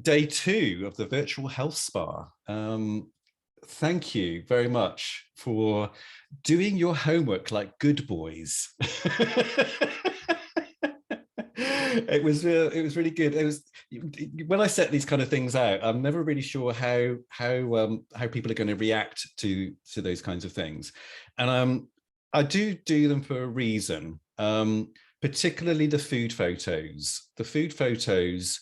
day 2 of the virtual health spa. Thank you very much for doing your homework like good boys. It was really good. It was when I set these kind of things out, I'm never really sure how people are going to react to those kinds of things, and I do them for a reason. Particularly the food photos. The food photos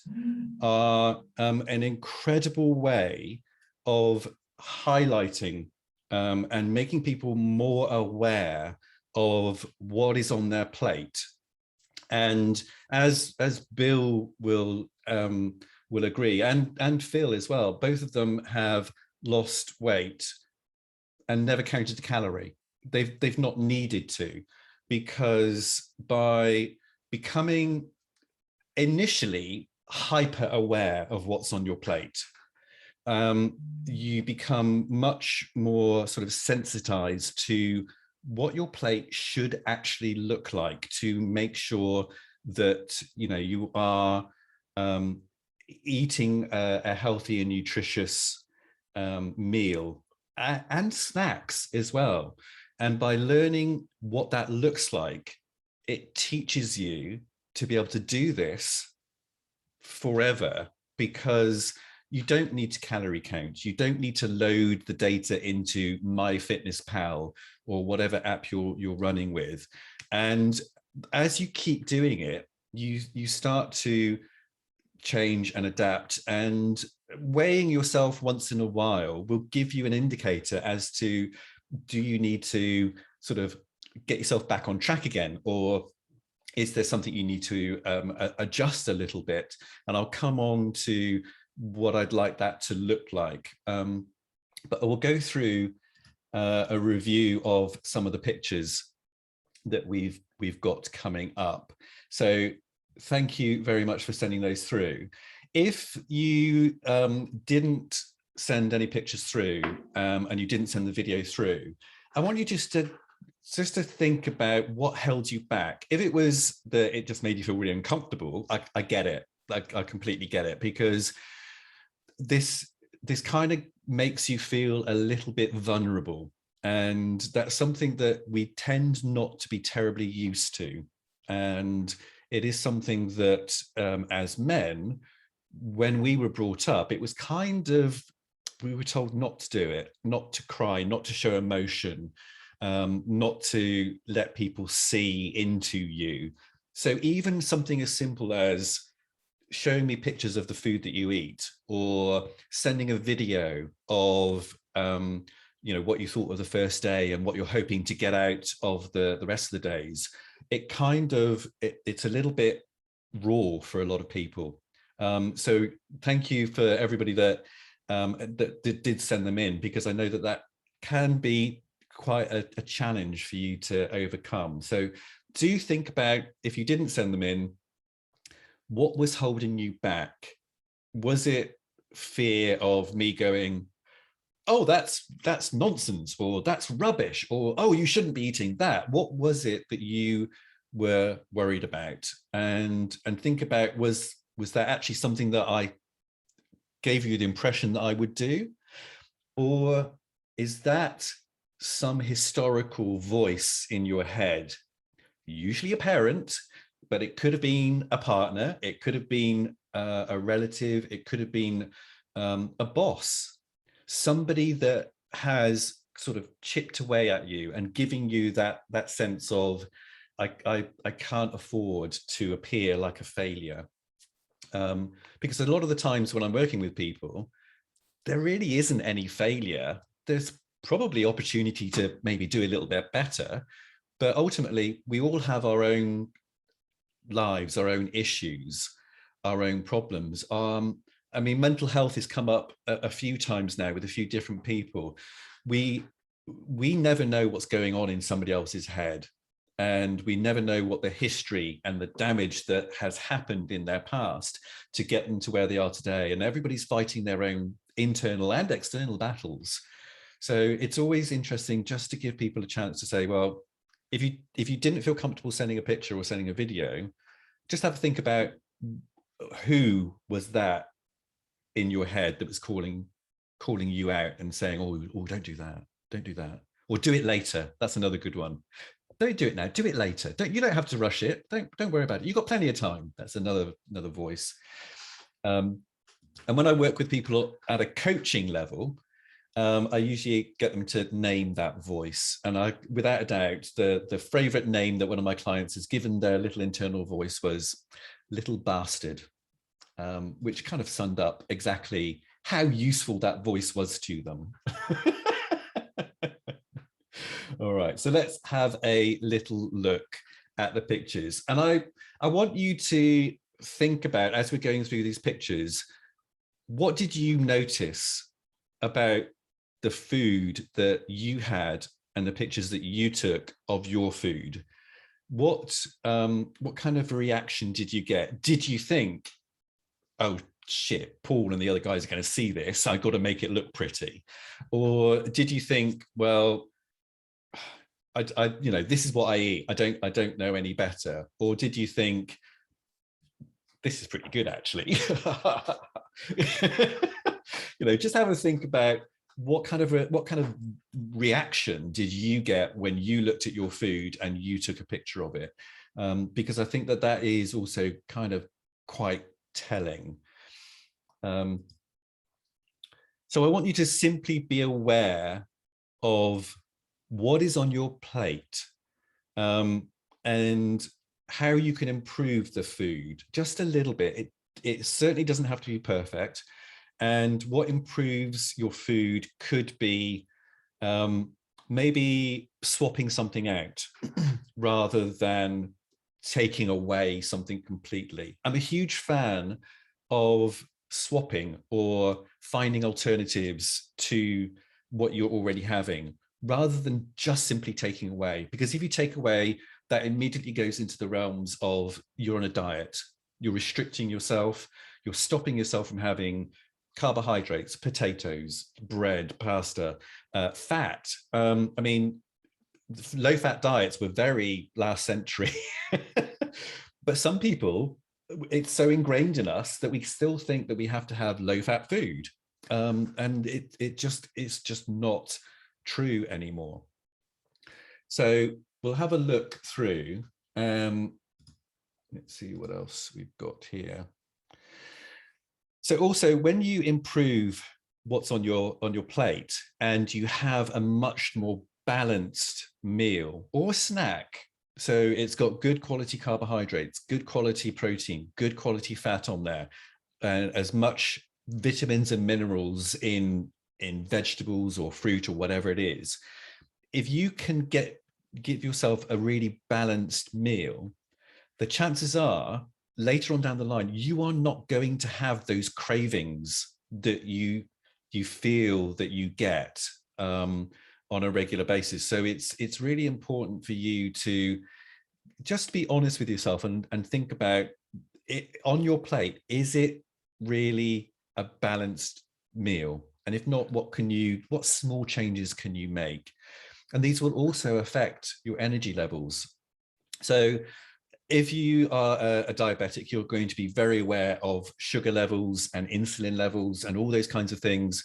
are an incredible way of highlighting and making people more aware of what is on their plate. And as Bill will agree, and Phil as well, both of them have lost weight and never counted a calorie. They've not needed to, because by becoming initially hyper aware of what's on your plate, you become much more sort of sensitized to what your plate should actually look like, to make sure that you are eating a healthy and nutritious meal, and snacks as well. And by learning what that looks like, it teaches you to be able to do this forever, because you don't need to calorie count. You don't need to load the data into MyFitnessPal or whatever app you're running with. And as you keep doing it, you start to change and adapt, and weighing yourself once in a while will give you an indicator as to, do you need to sort of get yourself back on track again, or is there something you need to adjust a little bit? And I'll come on to what I'd like that to look like. But I will go through a review of some of the pictures that we've got coming up. So thank you very much for sending those through. If you didn't send any pictures through and you didn't send the video through, I want you just to think about what held you back. If it was that it just made you feel really uncomfortable, I get it. I completely get it, because this kind of makes you feel a little bit vulnerable, and that's something that we tend not to be terribly used to. And it is something that as men, when we were brought up, it was kind of, we were told not to do it, not to cry, not to show emotion, not to let people see into you. So even something as simple as showing me pictures of the food that you eat, or sending a video of what you thought of the first day and what you're hoping to get out of the rest of the days, it's a little bit raw for a lot of people. So thank you for everybody that did send them in, because I know that can be quite a challenge for you to overcome. So do think about, if you didn't send them in, what was holding you back? Was it fear of me going, oh, that's nonsense, or that's rubbish, or oh, you shouldn't be eating that? What was it that you were worried about? And think about, was that actually something that I gave you the impression that I would do? Or is that some historical voice in your head, usually a parent, but it could have been a partner, it could have been a relative, it could have been a boss, somebody that has sort of chipped away at you and giving you that sense of, I can't afford to appear like a failure. Because a lot of the times when I'm working with people, there really isn't any failure. There's probably opportunity to maybe do a little bit better, but ultimately we all have our own lives, our own issues, our own problems. I mean, mental health has come up a few times now with a few different people. We never know what's going on in somebody else's head, and we never know what the history and the damage that has happened in their past to get them to where they are today. And everybody's fighting their own internal and external battles. So it's always interesting just to give people a chance to say, well, if you didn't feel comfortable sending a picture or sending a video, just have a think about, who was that in your head that was calling you out and saying, oh, don't do that, don't do that, or do it later. That's another good one. Don't do it now, do it later. You don't have to rush it. Don't worry about it. You've got plenty of time. That's another voice. And when I work with people at a coaching level, I usually get them to name that voice. And I, without a doubt, the favorite name that one of my clients has given their little internal voice was little bastard, which kind of summed up exactly how useful that voice was to them. All right, so let's have a little look at the pictures. And I want you to think about, as we're going through these pictures, what did you notice about the food that you had and the pictures that you took of your food? What kind of reaction did you get? Did you think, oh shit, Paul and the other guys are going to see this, I've got to make it look pretty? Or did you think, well, I you know, this is what I eat, I don't know any better? Or did you think, this is pretty good actually? You know, just have a think about what kind of reaction did you get when you looked at your food and you took a picture of it, because I think that is also kind of quite telling. So I want you to simply be aware of what is on your plate, and how you can improve the food just a little bit. It certainly doesn't have to be perfect. And what improves your food could be maybe swapping something out rather than taking away something completely. I'm a huge fan of swapping or finding alternatives to what you're already having, rather than just simply taking away. Because if you take away, that immediately goes into the realms of you're on a diet, you're restricting yourself, you're stopping yourself from having carbohydrates, potatoes, bread, pasta, fat. I mean, low-fat diets were very last century, but some people, it's so ingrained in us that we still think that we have to have low-fat food, and it's just not true anymore. So we'll have a look through. Let's see what else we've got here. So also, when you improve what's on your plate and you have a much more balanced meal or snack, so it's got good quality carbohydrates, good quality protein, good quality fat on there, and as much vitamins and minerals in vegetables or fruit or whatever it is, if you can give yourself a really balanced meal, the chances are later on down the line, you are not going to have those cravings that you feel that you get on a regular basis. So it's really important for you to just be honest with yourself and think about it on your plate. Is it really a balanced meal? And if not, what small changes can you make? And these will also affect your energy levels. So if you are a diabetic, you're going to be very aware of sugar levels and insulin levels and all those kinds of things.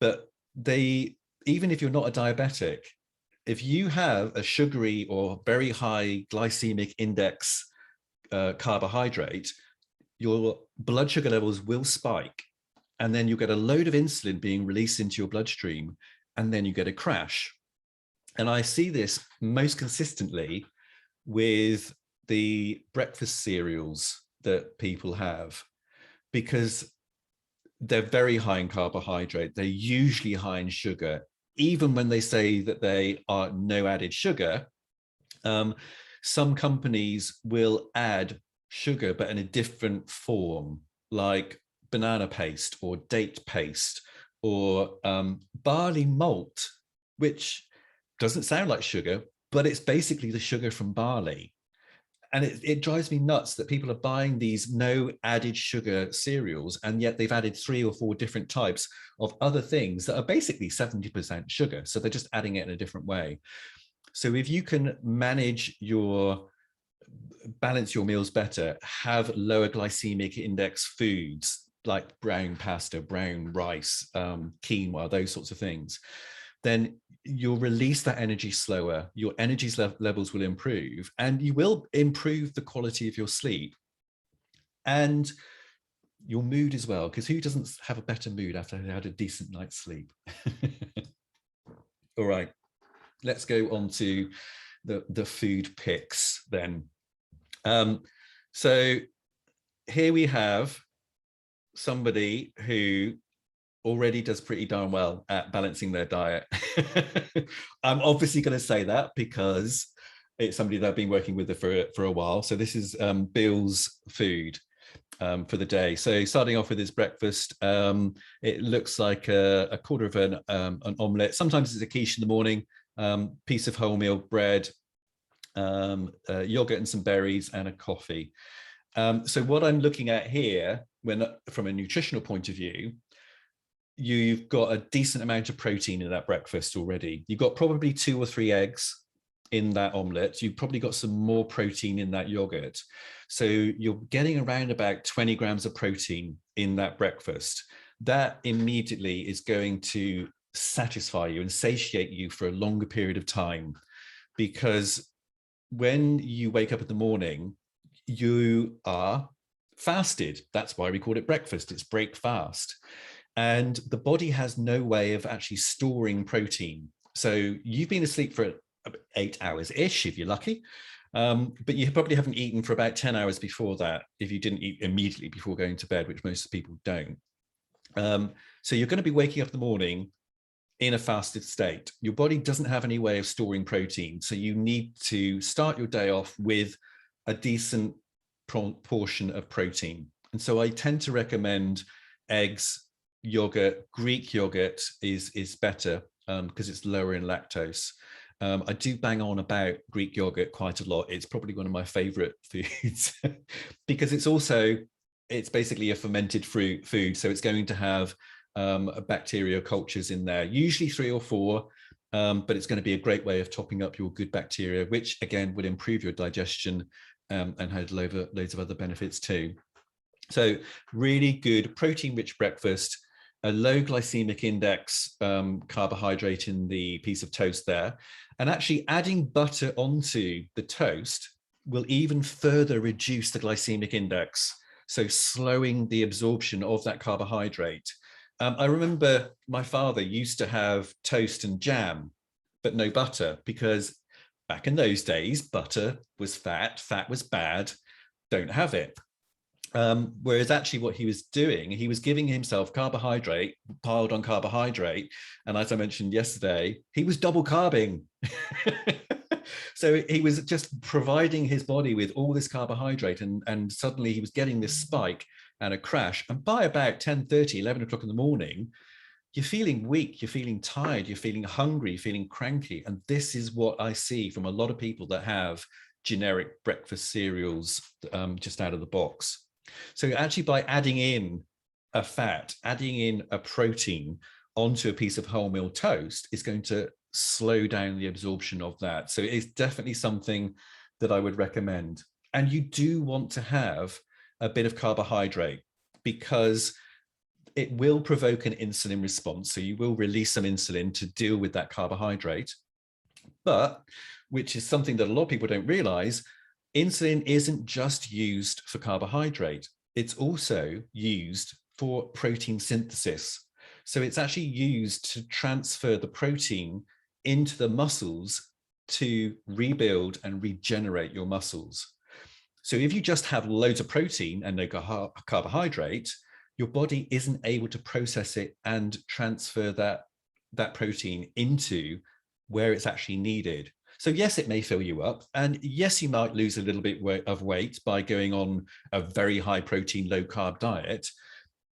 But even if you're not a diabetic, if you have a sugary or very high glycemic index carbohydrate, your blood sugar levels will spike. And then you get a load of insulin being released into your bloodstream, and then you get a crash. And I see this most consistently with the breakfast cereals that people have, because they're very high in carbohydrate. They're usually high in sugar, even when they say that they are no added sugar. Some companies will add sugar, but in a different form, like banana paste or date paste or barley malt, which doesn't sound like sugar, but it's basically the sugar from barley. And it drives me nuts that people are buying these no added sugar cereals, and yet they've added 3 or 4 different types of other things that are basically 70% sugar. So they're just adding it in a different way. So if you can balance your meals better, have lower glycemic index foods, like brown pasta, brown rice, quinoa, those sorts of things, then you'll release that energy slower, your energy levels will improve, and you will improve the quality of your sleep and your mood as well, because who doesn't have a better mood after they had a decent night's sleep? All right, let's go on to the food picks then. So here we have somebody who already does pretty darn well at balancing their diet. I'm obviously going to say that because it's somebody that I've been working with for a while. So this is Bill's food for the day. So starting off with his breakfast, it looks like a quarter of an omelette. Sometimes it's a quiche in the morning, piece of wholemeal bread, yogurt and some berries, and a coffee. So what I'm looking at here, from a nutritional point of view, you've got a decent amount of protein in that breakfast already. You've got probably 2 or 3 eggs in that omelette. You've probably got some more protein in that yogurt. So you're getting around about 20 grams of protein in that breakfast. That immediately is going to satisfy you and satiate you for a longer period of time, because when you wake up in the morning, you are fasted. That's why we call it breakfast. It's break fast. And the body has no way of actually storing protein. So you've been asleep for 8 hours-ish, if you're lucky. But you probably haven't eaten for about 10 hours before that, if you didn't eat immediately before going to bed, which most people don't. So you're going to be waking up in the morning in a fasted state. Your body doesn't have any way of storing protein. So you need to start your day off with a decent portion of protein. And so I tend to recommend eggs, yogurt. Greek yogurt is better because it's lower in lactose. I do bang on about Greek yogurt quite a lot. It's probably one of my favorite foods because it's basically a fermented food. So it's going to have bacteria cultures in there, usually 3 or 4, but it's going to be a great way of topping up your good bacteria, which again would improve your digestion and had loads of other benefits too. So really good protein-rich breakfast, a low glycemic index carbohydrate in the piece of toast there. And actually adding butter onto the toast will even further reduce the glycemic index, so slowing the absorption of that carbohydrate. I remember my father used to have toast and jam, but no butter, because back in those days, butter was fat, fat was bad, don't have it. Whereas actually what he was doing, he was giving himself carbohydrate, piled on carbohydrate. And as I mentioned yesterday, he was double carbing. So he was just providing his body with all this carbohydrate, and suddenly he was getting this spike and a crash. And by about 10:30, 11 o'clock in the morning, you're feeling weak, you're feeling tired, you're feeling hungry, you're feeling cranky. And this is what I see from a lot of people that have generic breakfast cereals just out of the box. So actually by adding in a fat, adding in a protein onto a piece of wholemeal toast is going to slow down the absorption of that. So it's definitely something that I would recommend. And you do want to have a bit of carbohydrate because it will provoke an insulin response. So you will release some insulin to deal with that carbohydrate. But, which is something that a lot of people don't realize, insulin isn't just used for carbohydrate. It's also used for protein synthesis. So it's actually used to transfer the protein into the muscles to rebuild and regenerate your muscles. So if you just have loads of protein and no carbohydrate, your body isn't able to process it and transfer that protein into where it's actually needed. So yes, it may fill you up. And yes, you might lose a little bit of weight by going on a very high protein, low carb diet,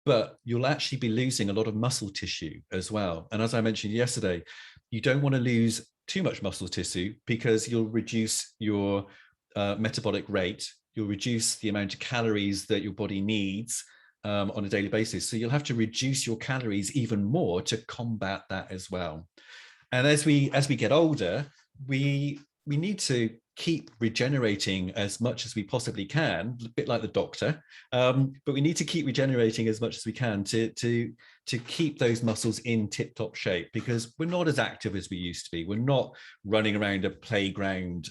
but you'll actually be losing a lot of muscle tissue as well. And as I mentioned yesterday, you don't want to lose too much muscle tissue because you'll reduce your metabolic rate. You'll reduce the amount of calories that your body needs on a daily basis. So you'll have to reduce your calories even more to combat that as well. And as we get older, we need to keep regenerating as much as we possibly can, a bit like the doctor, but we need to keep regenerating as much as we can to keep those muscles in tip-top shape, because we're not as active as we used to be. We're not running around a playground,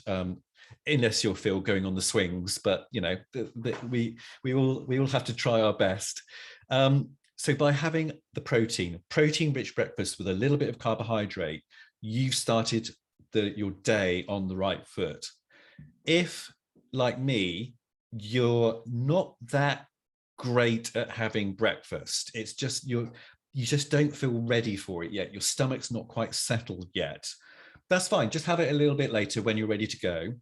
unless you're Phil going on the swings, but you know, we all have to try our best. So by having the protein-rich breakfast with a little bit of carbohydrate, you've started your day on the right foot. If, like me, you're not that great at having breakfast, it's just you just don't feel ready for it yet, your stomach's not quite settled yet, that's fine. Just have it a little bit later when you're ready to go.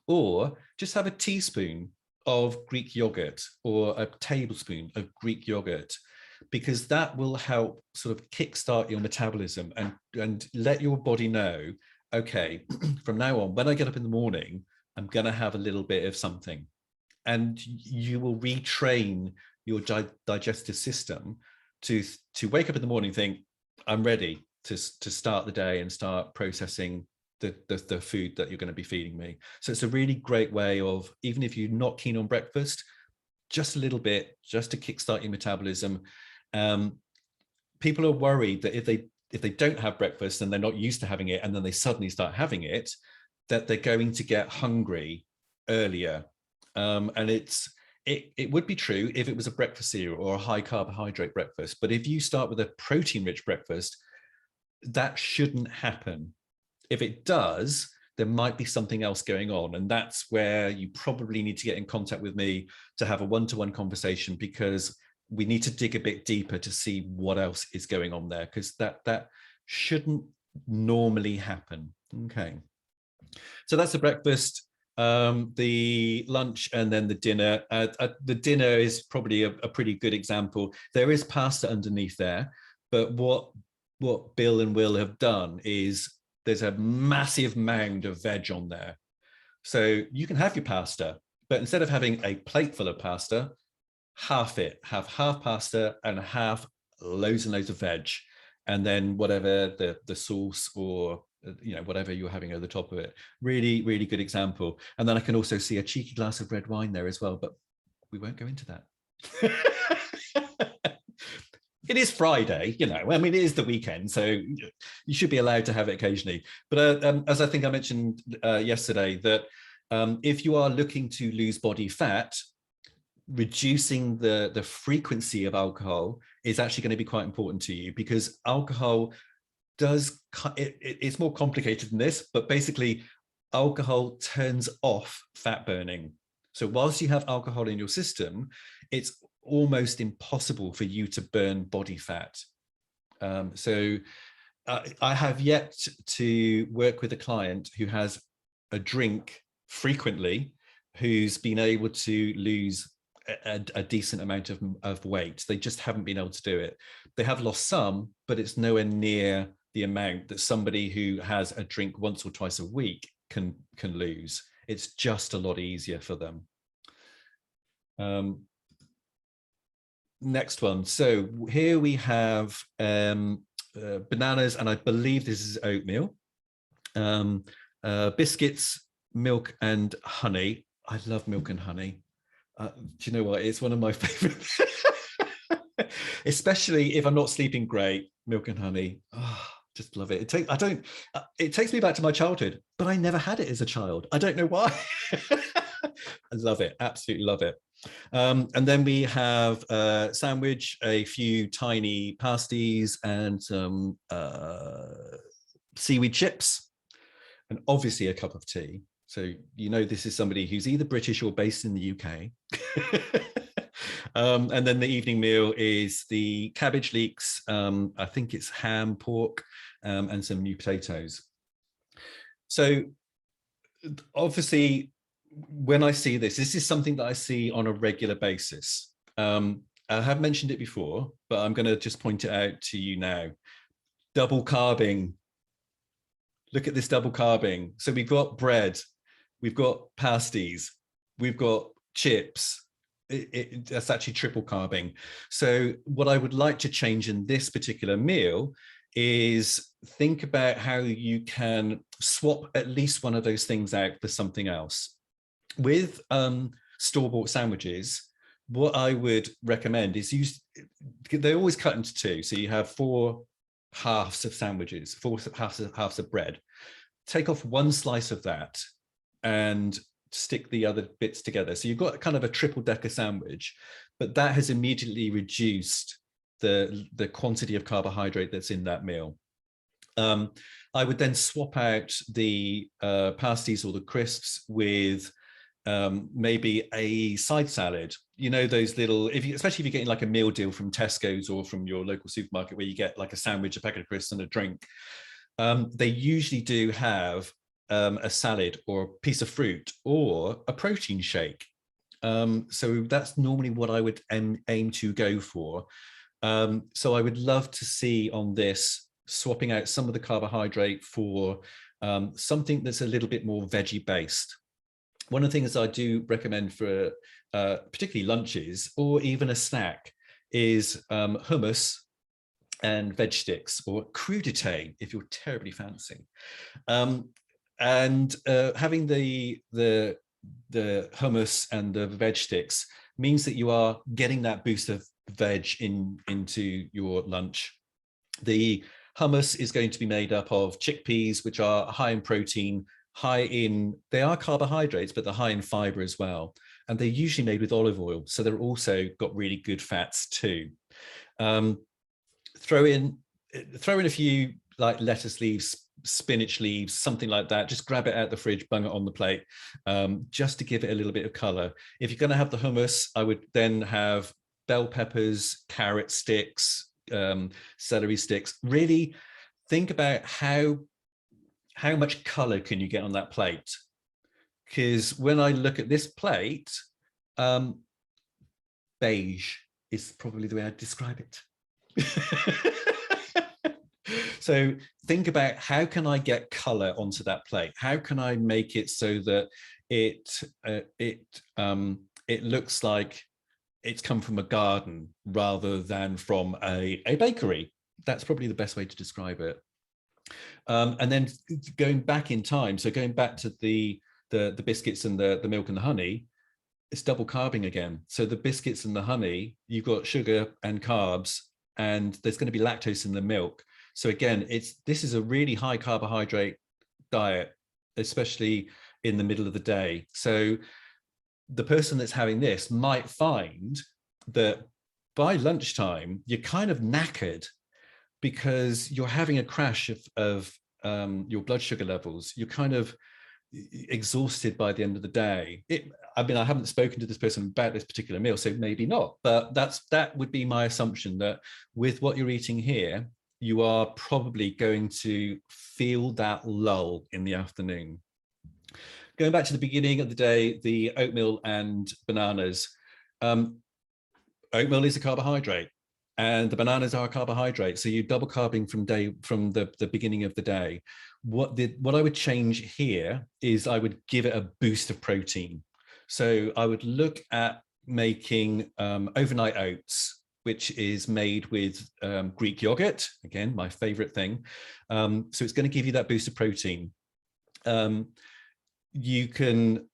Or just have a teaspoon of Greek yogurt or a tablespoon of Greek yogurt, because that will help sort of kickstart your metabolism and let your body know, okay, from now on, when I get up in the morning, I'm going to have a little bit of something. And you will retrain your digestive system to wake up in the morning and think, I'm ready to start the day and start processing the food that you're going to be feeding me. So it's a really great way of, even if you're not keen on breakfast, just a little bit, just to kickstart your metabolism. People are worried that if they don't have breakfast and they're not used to having it, and then they suddenly start having it, that they're going to get hungry earlier. And it would be true if it was a breakfast cereal or a high carbohydrate breakfast. But if you start with a protein-rich breakfast, that shouldn't happen. If it does, there might be something else going on. And that's where you probably need to get in contact with me to have a one-to-one conversation, because we need to dig a bit deeper to see what else is going on there, because that shouldn't normally happen. Okay. So that's the breakfast, the lunch, and then the dinner. The dinner is probably a pretty good example. There is pasta underneath there, but what Bill and Will have done is there's a massive mound of veg on there. So you can have your pasta, but instead of having a plate full of pasta, half it, have half pasta and half loads and loads of veg, and then whatever the sauce or whatever you're having over the top of it. Really, really good example. And then I can also see a cheeky glass of red wine there as well, but we won't go into that. It is Friday, I mean, it is the weekend, so you should be allowed to have it occasionally. But as I think I mentioned yesterday, that if you are looking to lose body fat, reducing the frequency of alcohol is actually going to be quite important to you, because alcohol it's more complicated than this, but basically alcohol turns off fat burning. So whilst you have alcohol in your system, it's almost impossible for you to burn body fat. So I have yet to work with a client who has a drink frequently, who's been able to lose a decent amount of weight. They just haven't been able to do it. They have lost some, but it's nowhere near the amount that somebody who has a drink once or twice a week can lose. It's just a lot easier for them. Next one. So here we have bananas, and I believe this is oatmeal, biscuits, milk and honey. I love milk and honey. Do you know what? It's one of my favorite, especially if I'm not sleeping great. Milk and honey. Oh, just love it. It takes me back to my childhood, but I never had it as a child. I don't know why. I love it. Absolutely love it. And then we have a sandwich, a few tiny pasties, and some seaweed chips, and obviously a cup of tea. So this is somebody who's either British or based in the UK. And then the evening meal is the cabbage leeks, I think it's ham, pork, and some new potatoes. So obviously, when I see this is something that I see on a regular basis. I have mentioned it before, but I'm going to just point it out to you now. Double carbing. Look at this double carbing. So we've got bread, we've got pasties, we've got chips. That's actually triple carbing. So what I would like to change in this particular meal is think about how you can swap at least one of those things out for something else. With store-bought sandwiches, what I would recommend is they're always cut into two. So you have 4 halves of sandwiches, 4 halves of bread. Take off one slice of that and stick the other bits together. So you've got kind of a triple decker sandwich, but that has immediately reduced the quantity of carbohydrate that's in that meal. I would then swap out the pasties or the crisps with maybe a side salad. You know, those little, especially if you're getting like a meal deal from Tesco's or from your local supermarket where you get like a sandwich, a packet of crisps and a drink. They usually do have a salad or a piece of fruit or a protein shake. So that's normally what I would aim to go for. So I would love to see on this swapping out some of the carbohydrate for something that's a little bit more veggie based. One of the things I do recommend for particularly lunches or even a snack is hummus and veg sticks, or crudité if you're terribly fancy. And having the hummus and the veg sticks means that you are getting that boost of veg into your lunch. The hummus is going to be made up of chickpeas, which are high in protein, they are carbohydrates, but they're high in fiber as well. And they're usually made with olive oil. So they're also got really good fats too. Throw in a few like lettuce leaves, spinach leaves, something like that. Just grab it out of the fridge, bung it on the plate, just to give it a little bit of color. If you're going to have the hummus, I would then have bell peppers, carrot sticks, celery sticks. Really think about how much color can you get on that plate? Because when I look at this plate, beige is probably the way I'd describe it. So think about how can I get color onto that plate? How can I make it so that it looks like it's come from a garden rather than from a bakery? That's probably the best way to describe it. And then going back in time, so going back to the biscuits and the milk and the honey, it's double carbing again. So the biscuits and the honey, you've got sugar and carbs, and there's going to be lactose in the milk. So again, this is a really high carbohydrate diet, especially in the middle of the day. So the person that's having this might find that by lunchtime, you're kind of knackered because you're having a crash of your blood sugar levels. You're kind of exhausted by the end of the day. I mean, I haven't spoken to this person about this particular meal, so maybe not, but that would be my assumption, that with what you're eating here, you are probably going to feel that lull in the afternoon. Going back to the beginning of the day, the oatmeal and bananas. Oatmeal is a carbohydrate and the bananas are a carbohydrate. So you're double carbing from the beginning of the day. What I would change here is I would give it a boost of protein. So I would look at making overnight oats, which is made with Greek yogurt, again, my favorite thing. So it's going to give you that boost of protein. You can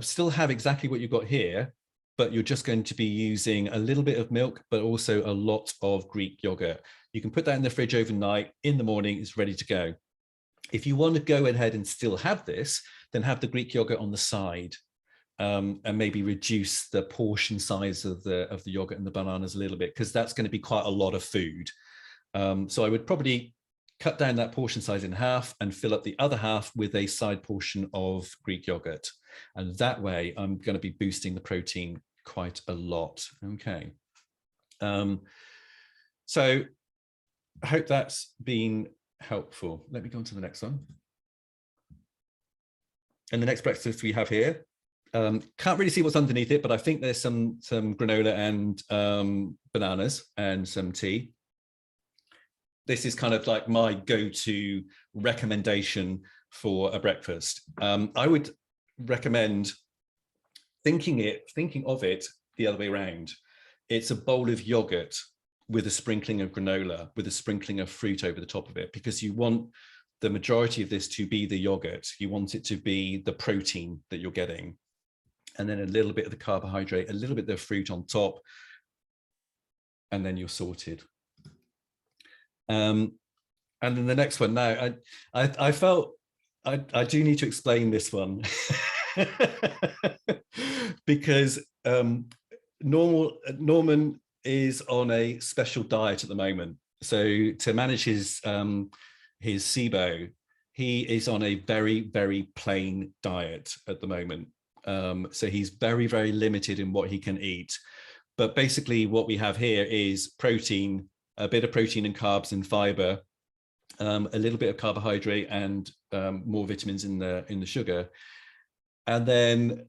still have exactly what you've got here, but you're just going to be using a little bit of milk, but also a lot of Greek yogurt. You can put that in the fridge overnight. In the morning, it's ready to go. If you want to go ahead and still have this, then have the Greek yogurt on the side. And maybe reduce the portion size of the yogurt and the bananas a little bit, because that's going to be quite a lot of food. So I would probably cut down that portion size in half and fill up the other half with a side portion of Greek yogurt. And that way I'm going to be boosting the protein quite a lot. Okay. So I hope that's been helpful. Let me go on to the next one. And the next breakfast we have here, can't really see what's underneath it, but I think there's some granola and bananas and some tea. This is kind of like my go-to recommendation for a breakfast. I would recommend thinking of it the other way around. It's a bowl of yogurt with a sprinkling of granola, with a sprinkling of fruit over the top of it, because you want the majority of this to be the yogurt. You want it to be the protein that you're getting. And then a little bit of the carbohydrate, a little bit of the fruit on top, and then you're sorted. And then the next one now, I felt I do need to explain this one because Norman is on a special diet at the moment. So to manage his SIBO, he is on a very, very plain diet at the moment. So he's very, very limited in what he can eat. But basically what we have here is protein, a bit of protein and carbs and fiber, a little bit of carbohydrate and more vitamins in the sugar. And then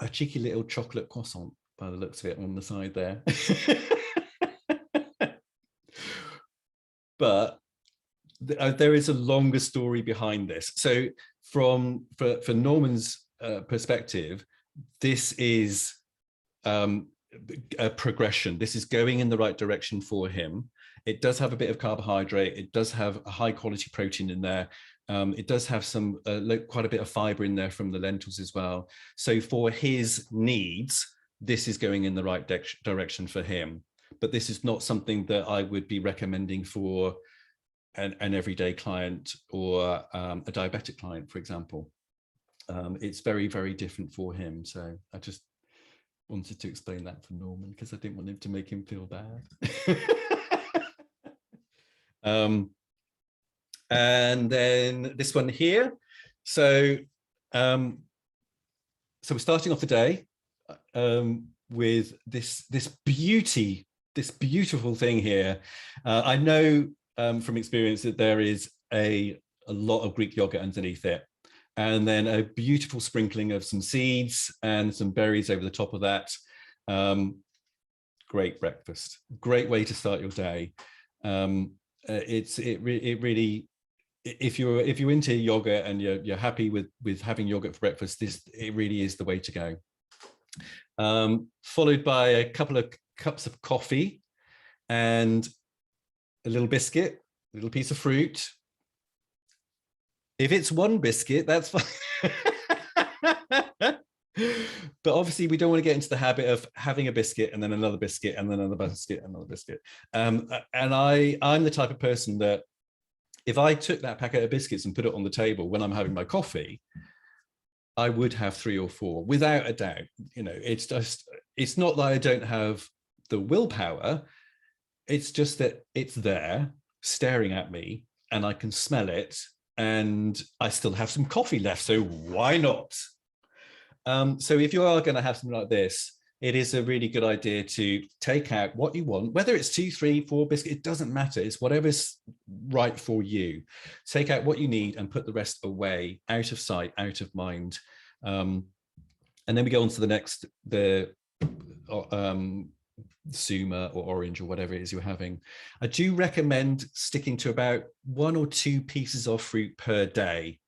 a cheeky little chocolate croissant by the looks of it on the side there. But there is a longer story behind this. So for Norman's perspective, this is a progression. This is going in the right direction for him. It does have a bit of carbohydrate. It does have a high quality protein in there. It does have some quite a bit of fiber in there from the lentils as well. So for his needs, this is going in the right direction for him. But this is not something that I would be recommending for an everyday client or a diabetic client, for example. It's very, very different for him. So I just wanted to explain that for Norman because I didn't want him to make him feel bad. And then this one here. So we're starting off the day with this beautiful thing here. I know from experience that there is a lot of Greek yogurt underneath it, and then a beautiful sprinkling of some seeds and some berries over the top of that. Great breakfast, great way to start your day. It really, if you're into yogurt and you're happy with having yogurt for breakfast, it really is the way to go. Followed by a couple of cups of coffee and a little biscuit, a little piece of fruit. If it's one biscuit, that's fine. But obviously we don't want to get into the habit of having a biscuit and then another biscuit and then another biscuit and another biscuit. And I'm the type of person that if I took that packet of biscuits and put it on the table when I'm having my coffee, I would have 3 or 4 without a doubt. You know, it's not that I don't have the willpower. It's just that it's there staring at me and I can smell it and I still have some coffee left. So why not? So if you are going to have something like this, it is a really good idea to take out what you want, whether it's 2, 3, 4 biscuits, it doesn't matter. It's whatever's right for you. Take out what you need and put the rest away, out of sight, out of mind. And then we go on to the next, Suma or orange or whatever it is you're having. I do recommend sticking to about 1 or 2 pieces of fruit per day.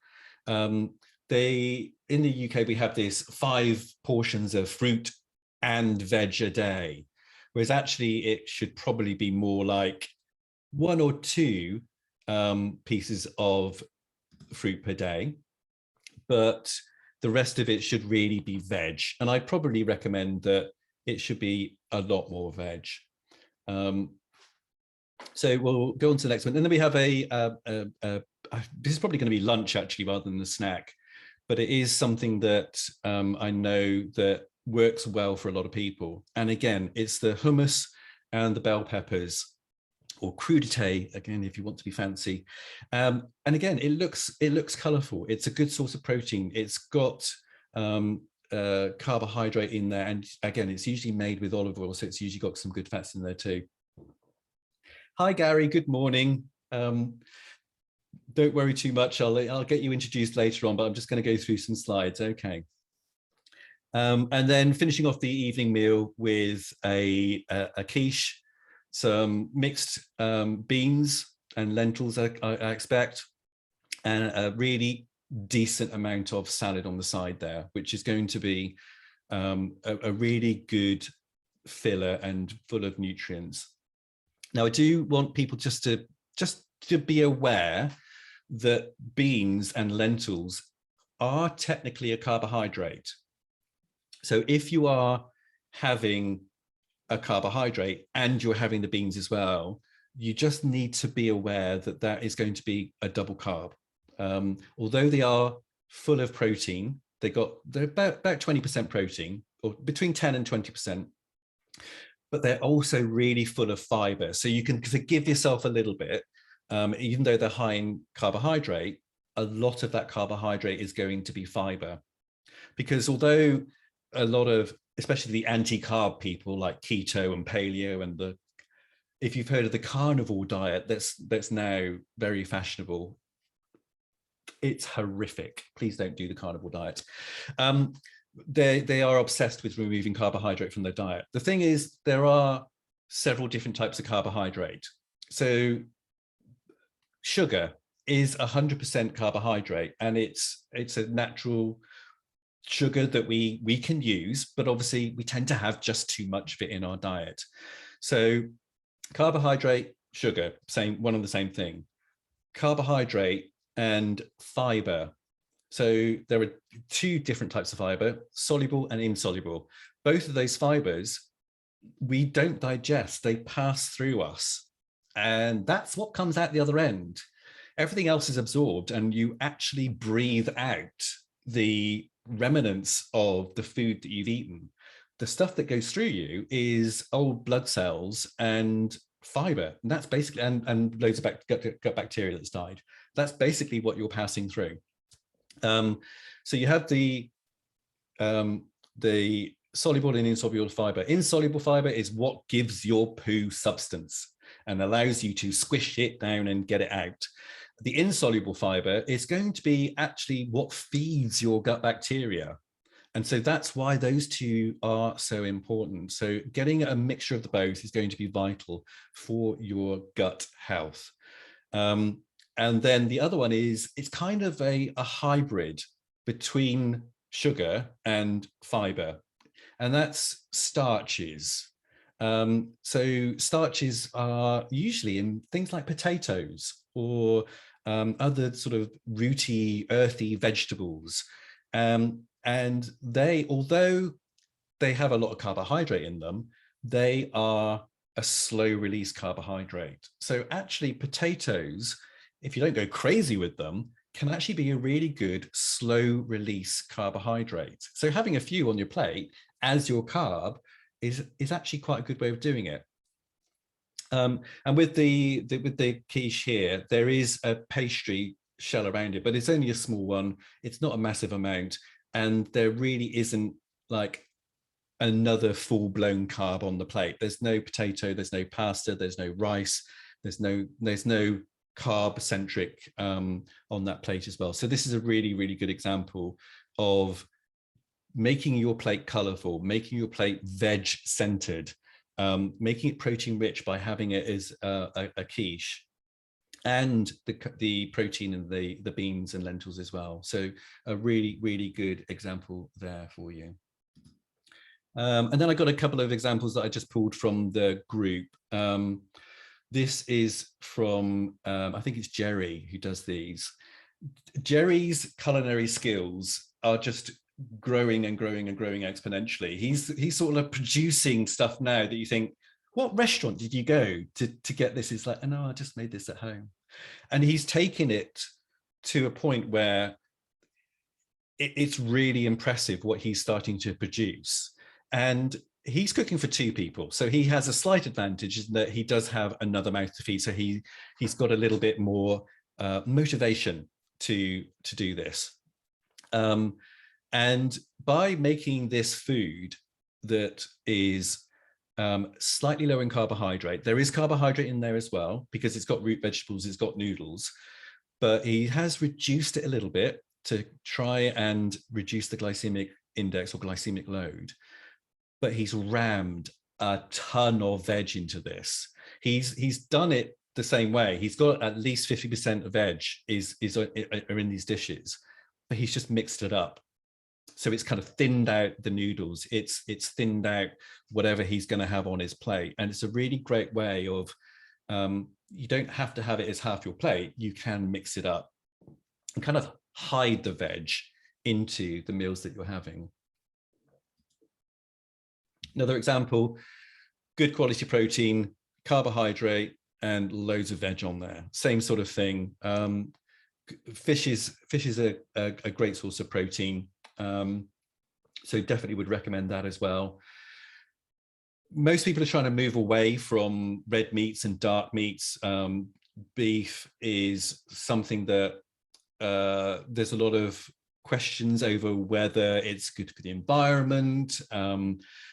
In the UK, we have this 5 portions of fruit and veg a day, whereas actually it should probably be more like 1 or 2 pieces of fruit per day, but the rest of it should really be veg. And I probably recommend that it should be a lot more veg. So we'll go on to the next one. And then we have this is probably going to be lunch actually rather than the snack, but it is something that I know that works well for a lot of people. And again, it's the hummus and the bell peppers, or crudité, again, if you want to be fancy. And again, it looks colorful. It's a good source of protein. It's got carbohydrate in there. And again, it's usually made with olive oil, so it's usually got some good fats in there too. Hi, Gary, good morning. Don't worry too much. I'll get you introduced later on, but I'm just going to go through some slides. Okay. And then finishing off the evening meal with a quiche, some mixed beans and lentils, I expect, and a really decent amount of salad on the side there, which is going to be a really good filler and full of nutrients. Now, I do want people just to be aware that beans and lentils are technically a carbohydrate. So if you are having a carbohydrate and you're having the beans as well, you just need to be aware that that is going to be a double carb. Although they are full of protein, they're about 20% protein, or between 10 and 20%, but they're also really full of fiber. So you can forgive yourself a little bit, even though they're high in carbohydrate, a lot of that carbohydrate is going to be fiber. Because although a lot of, especially the anti-carb people like keto and paleo, and if you've heard of the carnivore diet, that's now very fashionable. It's horrific. Please don't do the carnivore diet. They are obsessed with removing carbohydrate from their diet. The thing is, there are several different types of carbohydrate. So sugar is 100% carbohydrate, and it's a natural sugar that we can use, but obviously we tend to have just too much of it in our diet. So carbohydrate, sugar, one and the same thing. Carbohydrate and fiber. So there are two different types of fiber, soluble and insoluble. Both of those fibers, we don't digest, they pass through us. And that's what comes out the other end. Everything else is absorbed, and you actually breathe out the remnants of the food that you've eaten. The stuff that goes through you is old blood cells and fiber, and that's basically, and loads of gut bacteria that's died. That's basically what you're passing through. So you have the soluble and insoluble fiber. Insoluble fiber is what gives your poo substance and allows you to squish it down and get it out. The insoluble fiber is going to be actually what feeds your gut bacteria. And so that's why those two are so important. So getting a mixture of the both is going to be vital for your gut health. And then the other one is, it's kind of a hybrid between sugar and fiber, and that's starches. So starches are usually in things like potatoes or other sort of rooty, earthy vegetables. And although they have a lot of carbohydrate in them, they are a slow release carbohydrate. So actually potatoes, if you don't go crazy with them, can actually be a really good slow release carbohydrate. So having a few on your plate as your carb is actually quite a good way of doing it. And with the quiche here, there is a pastry shell around it, but it's only a small one. It's not a massive amount, and there really isn't like another full-blown carb on the plate. There's no potato, there's no pasta, there's no rice, there's no carb centric on that plate as well. So this is a really, really good example of making your plate colorful, making your plate veg centered, making it protein rich by having it as a quiche, and the protein in the beans and lentils as well. So a really, really good example there for you. And then I got a couple of examples that I just pulled from the group. This is from, I think it's Jerry who does these. Jerry's culinary skills are just growing and growing and growing exponentially. He's sort of producing stuff now that you think, what restaurant did you go to get this? It's like, oh, no, I just made this at home. And he's taken it to a point where it's really impressive what he's starting to produce. And he's cooking for two people, so he has a slight advantage in that he does have another mouth to feed, so he's got a little bit more motivation to do this. And by making this food that is slightly low in carbohydrate, there is carbohydrate in there as well because it's got root vegetables, it's got noodles, but he has reduced it a little bit to try and reduce the glycemic index or glycemic load. But he's rammed a ton of veg into this. He's done it the same way. He's got at least 50% of veg are in these dishes, but he's just mixed it up. So it's kind of thinned out the noodles. It's thinned out whatever he's going to have on his plate. And it's a really great way of You don't have to have it as half your plate. You can mix it up and kind of hide the veg into the meals that you're having. Another example, good quality protein, carbohydrate, and loads of veg on there. Same sort of thing. Fish is a great source of protein. So definitely would recommend that as well. Most people are trying to move away from red meats and dark meats. Beef is something that there's a lot of questions over whether it's good for the environment,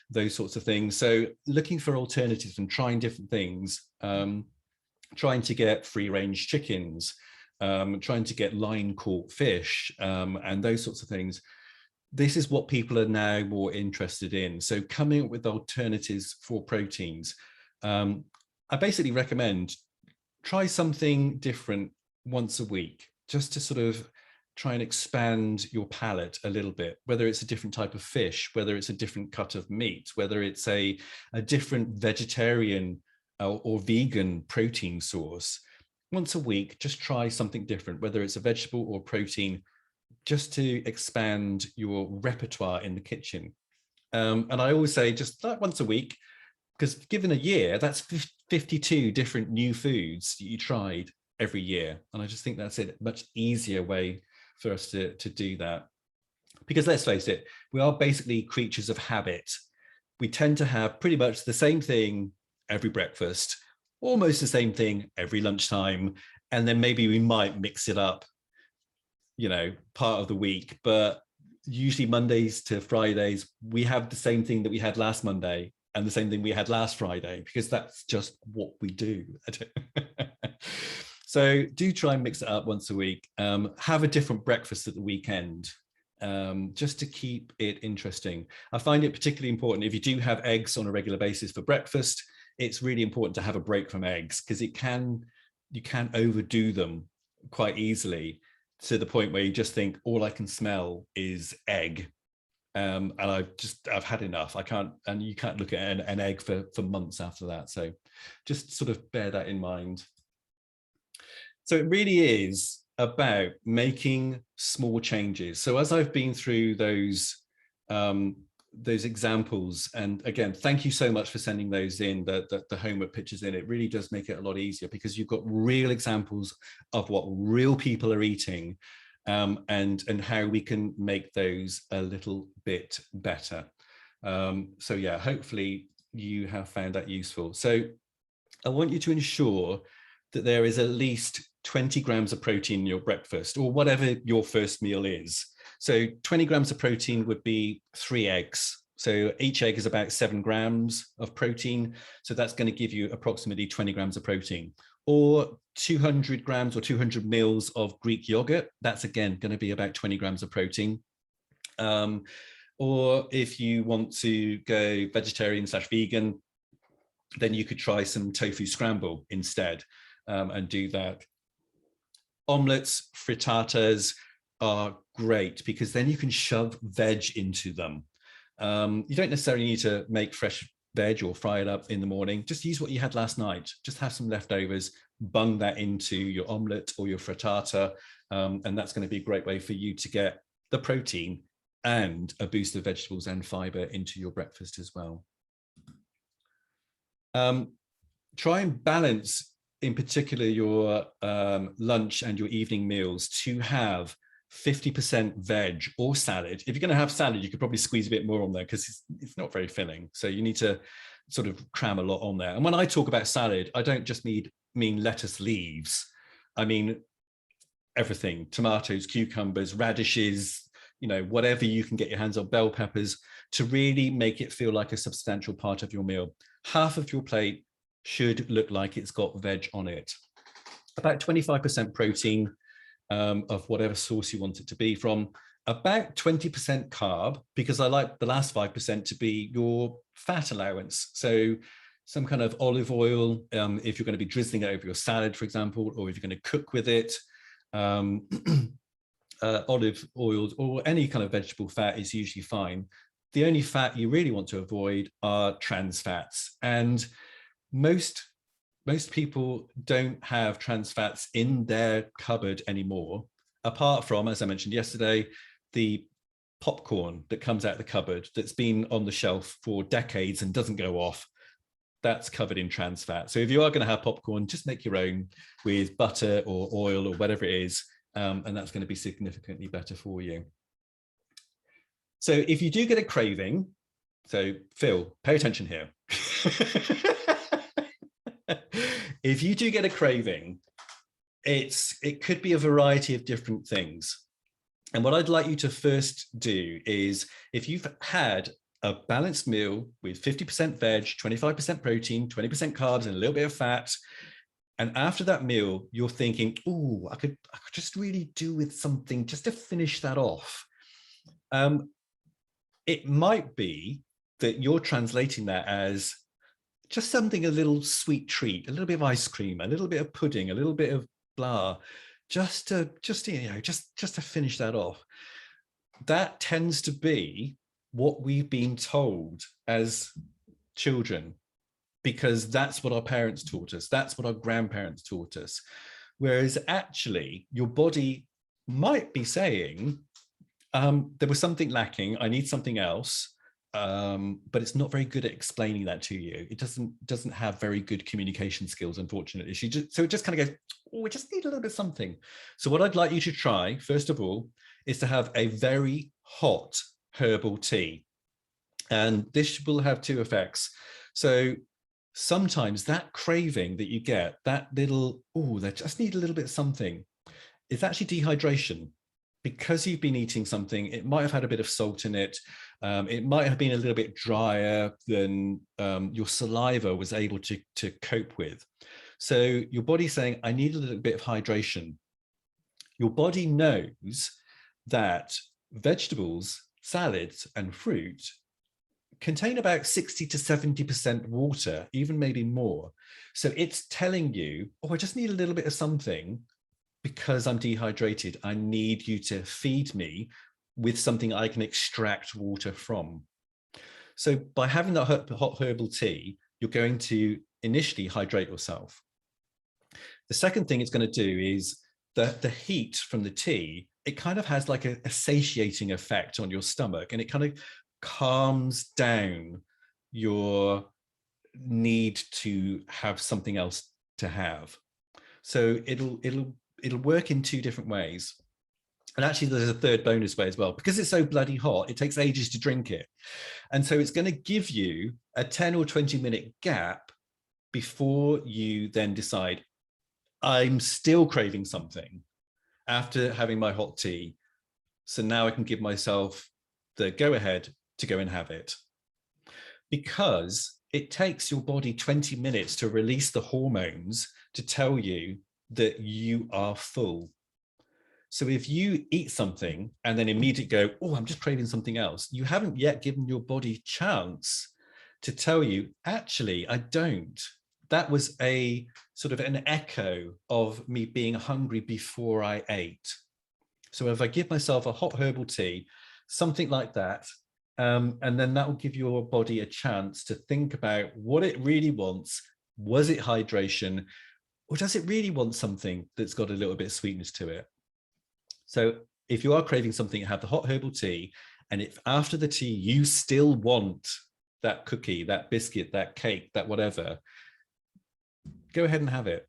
those sorts of things. So looking for alternatives and trying different things, trying to get free range chickens, trying to get line caught fish, and those sorts of things. This is what people are now more interested in. So coming up with alternatives for proteins. I basically recommend try something different once a week, just to sort of try and expand your palate a little bit, whether it's a different type of fish, whether it's a different cut of meat, whether it's a different vegetarian or vegan protein source. Once a week, just try something different, whether it's a vegetable or protein, just to expand your repertoire in the kitchen. And I always say just like once a week, because given a year, that's 52 different new foods that you tried every year. And I just think that's a much easier way for us to do that. Because let's face it, we are basically creatures of habit. We tend to have pretty much the same thing every breakfast, almost the same thing every lunchtime. And then maybe we might mix it up, part of the week. But usually Mondays to Fridays, we have the same thing that we had last Monday and the same thing we had last Friday, because that's just what we do. So do try and mix it up once a week. Have a different breakfast at the weekend, just to keep it interesting. I find it particularly important if you do have eggs on a regular basis for breakfast. It's really important to have a break from eggs, because you can overdo them quite easily, to the point where you just think all I can smell is egg. And I've had enough. I can't, and you can't look at an egg for months after that. So just sort of bear that in mind. So it really is about making small changes. So as I've been through those examples, and again, thank you so much for sending those in, the homework pictures in. It really does make it a lot easier, because you've got real examples of what real people are eating, and how we can make those a little bit better. So yeah, hopefully you have found that useful. So I want you to ensure that there is at least 20 grams of protein in your breakfast, or whatever your first meal is. So 20 grams of protein would be 3 eggs. So each egg is about 7 grams of protein. So that's going to give you approximately 20 grams of protein. Or 200 grams or 200 mils of Greek yogurt. That's again going to be about 20 grams of protein. Or if you want to go vegetarian/vegan, then you could try some tofu scramble instead, and do that. Omelets, frittatas are great, because then you can shove veg into them. You don't necessarily need to make fresh veg or fry it up in the morning. Just use what you had last night. Just have some leftovers, bung that into your omelet or your frittata, and that's going to be a great way for you to get the protein and a boost of vegetables and fiber into your breakfast as well. Try and balance, in particular, your lunch and your evening meals to have 50% veg or salad. If you're going to have salad, you could probably squeeze a bit more on there, because it's not very filling. So you need to sort of cram a lot on there. And when I talk about salad, I don't just mean lettuce leaves. I mean everything: tomatoes, cucumbers, radishes, whatever you can get your hands on, bell peppers, to really make it feel like a substantial part of your meal. Half of your plate should look like it's got veg on it. About 25% protein, of whatever source you want it to be from. About 20% carb, because I like the last 5% to be your fat allowance. So some kind of olive oil, if you're going to be drizzling it over your salad, for example, or if you're going to cook with it. Olive oils or any kind of vegetable fat is usually fine. The only fat you really want to avoid are trans fats. And most most people don't have trans fats in their cupboard anymore, apart from, as I mentioned yesterday, the popcorn that comes out of the cupboard that's been on the shelf for decades and doesn't go off. That's covered in trans fat. So if you are going to have popcorn, just make your own with butter or oil or whatever it is, and that's going to be significantly better for you. So if you do get a craving, so Phil, pay attention here. If you do get a craving, it could be a variety of different things. And what I'd like you to first do is, if you've had a balanced meal with 50% veg, 25% protein, 20% carbs, and a little bit of fat, and after that meal, you're thinking, oh, I could just really do with something just to finish that off. It might be that you're translating that as just something, a little sweet treat, a little bit of ice cream, a little bit of pudding, a little bit of blah, just to finish that off. That tends to be what we've been told as children, because that's what our parents taught us. That's what our grandparents taught us. Whereas actually your body might be saying, there was something lacking, I need something else. But it's not very good at explaining that to you. It doesn't have very good communication skills, unfortunately. So it just kind of goes, oh, we just need a little bit of something. So what I'd like you to try, first of all, is to have a very hot herbal tea. And this will have two effects. So sometimes that craving that you get, that little, oh, they just need a little bit of something, is actually dehydration. Because you've been eating something, it might have had a bit of salt in it. It might have been a little bit drier than your saliva was able to cope with. So your body's saying, I need a little bit of hydration. Your body knows that vegetables, salads, and fruit contain about 60 to 70% water, even maybe more. So it's telling you, oh, I just need a little bit of something because I'm dehydrated. I need you to feed me with something I can extract water from. So by having that hot herbal tea, you're going to initially hydrate yourself. The second thing it's going to do is the heat from the tea, it kind of has like a satiating effect on your stomach, and it kind of calms down your need to have something else to have. So it'll work in two different ways. And actually there's a third bonus way as well. Because it's so bloody hot, it takes ages to drink it. And so it's going to give you a 10 or 20-minute gap before you then decide, I'm still craving something after having my hot tea. So now I can give myself the go ahead to go and have it. Because it takes your body 20 minutes to release the hormones to tell you that you are full. So if you eat something and then immediately go, oh, I'm just craving something else, you haven't yet given your body a chance to tell you, actually, I don't. That was a sort of an echo of me being hungry before I ate. So if I give myself a hot herbal tea, something like that, and then that will give your body a chance to think about what it really wants. Was it hydration? Or does it really want something that's got a little bit of sweetness to it? So if you are craving something, have the hot herbal tea. And if after the tea, you still want that cookie, that biscuit, that cake, that whatever, go ahead and have it.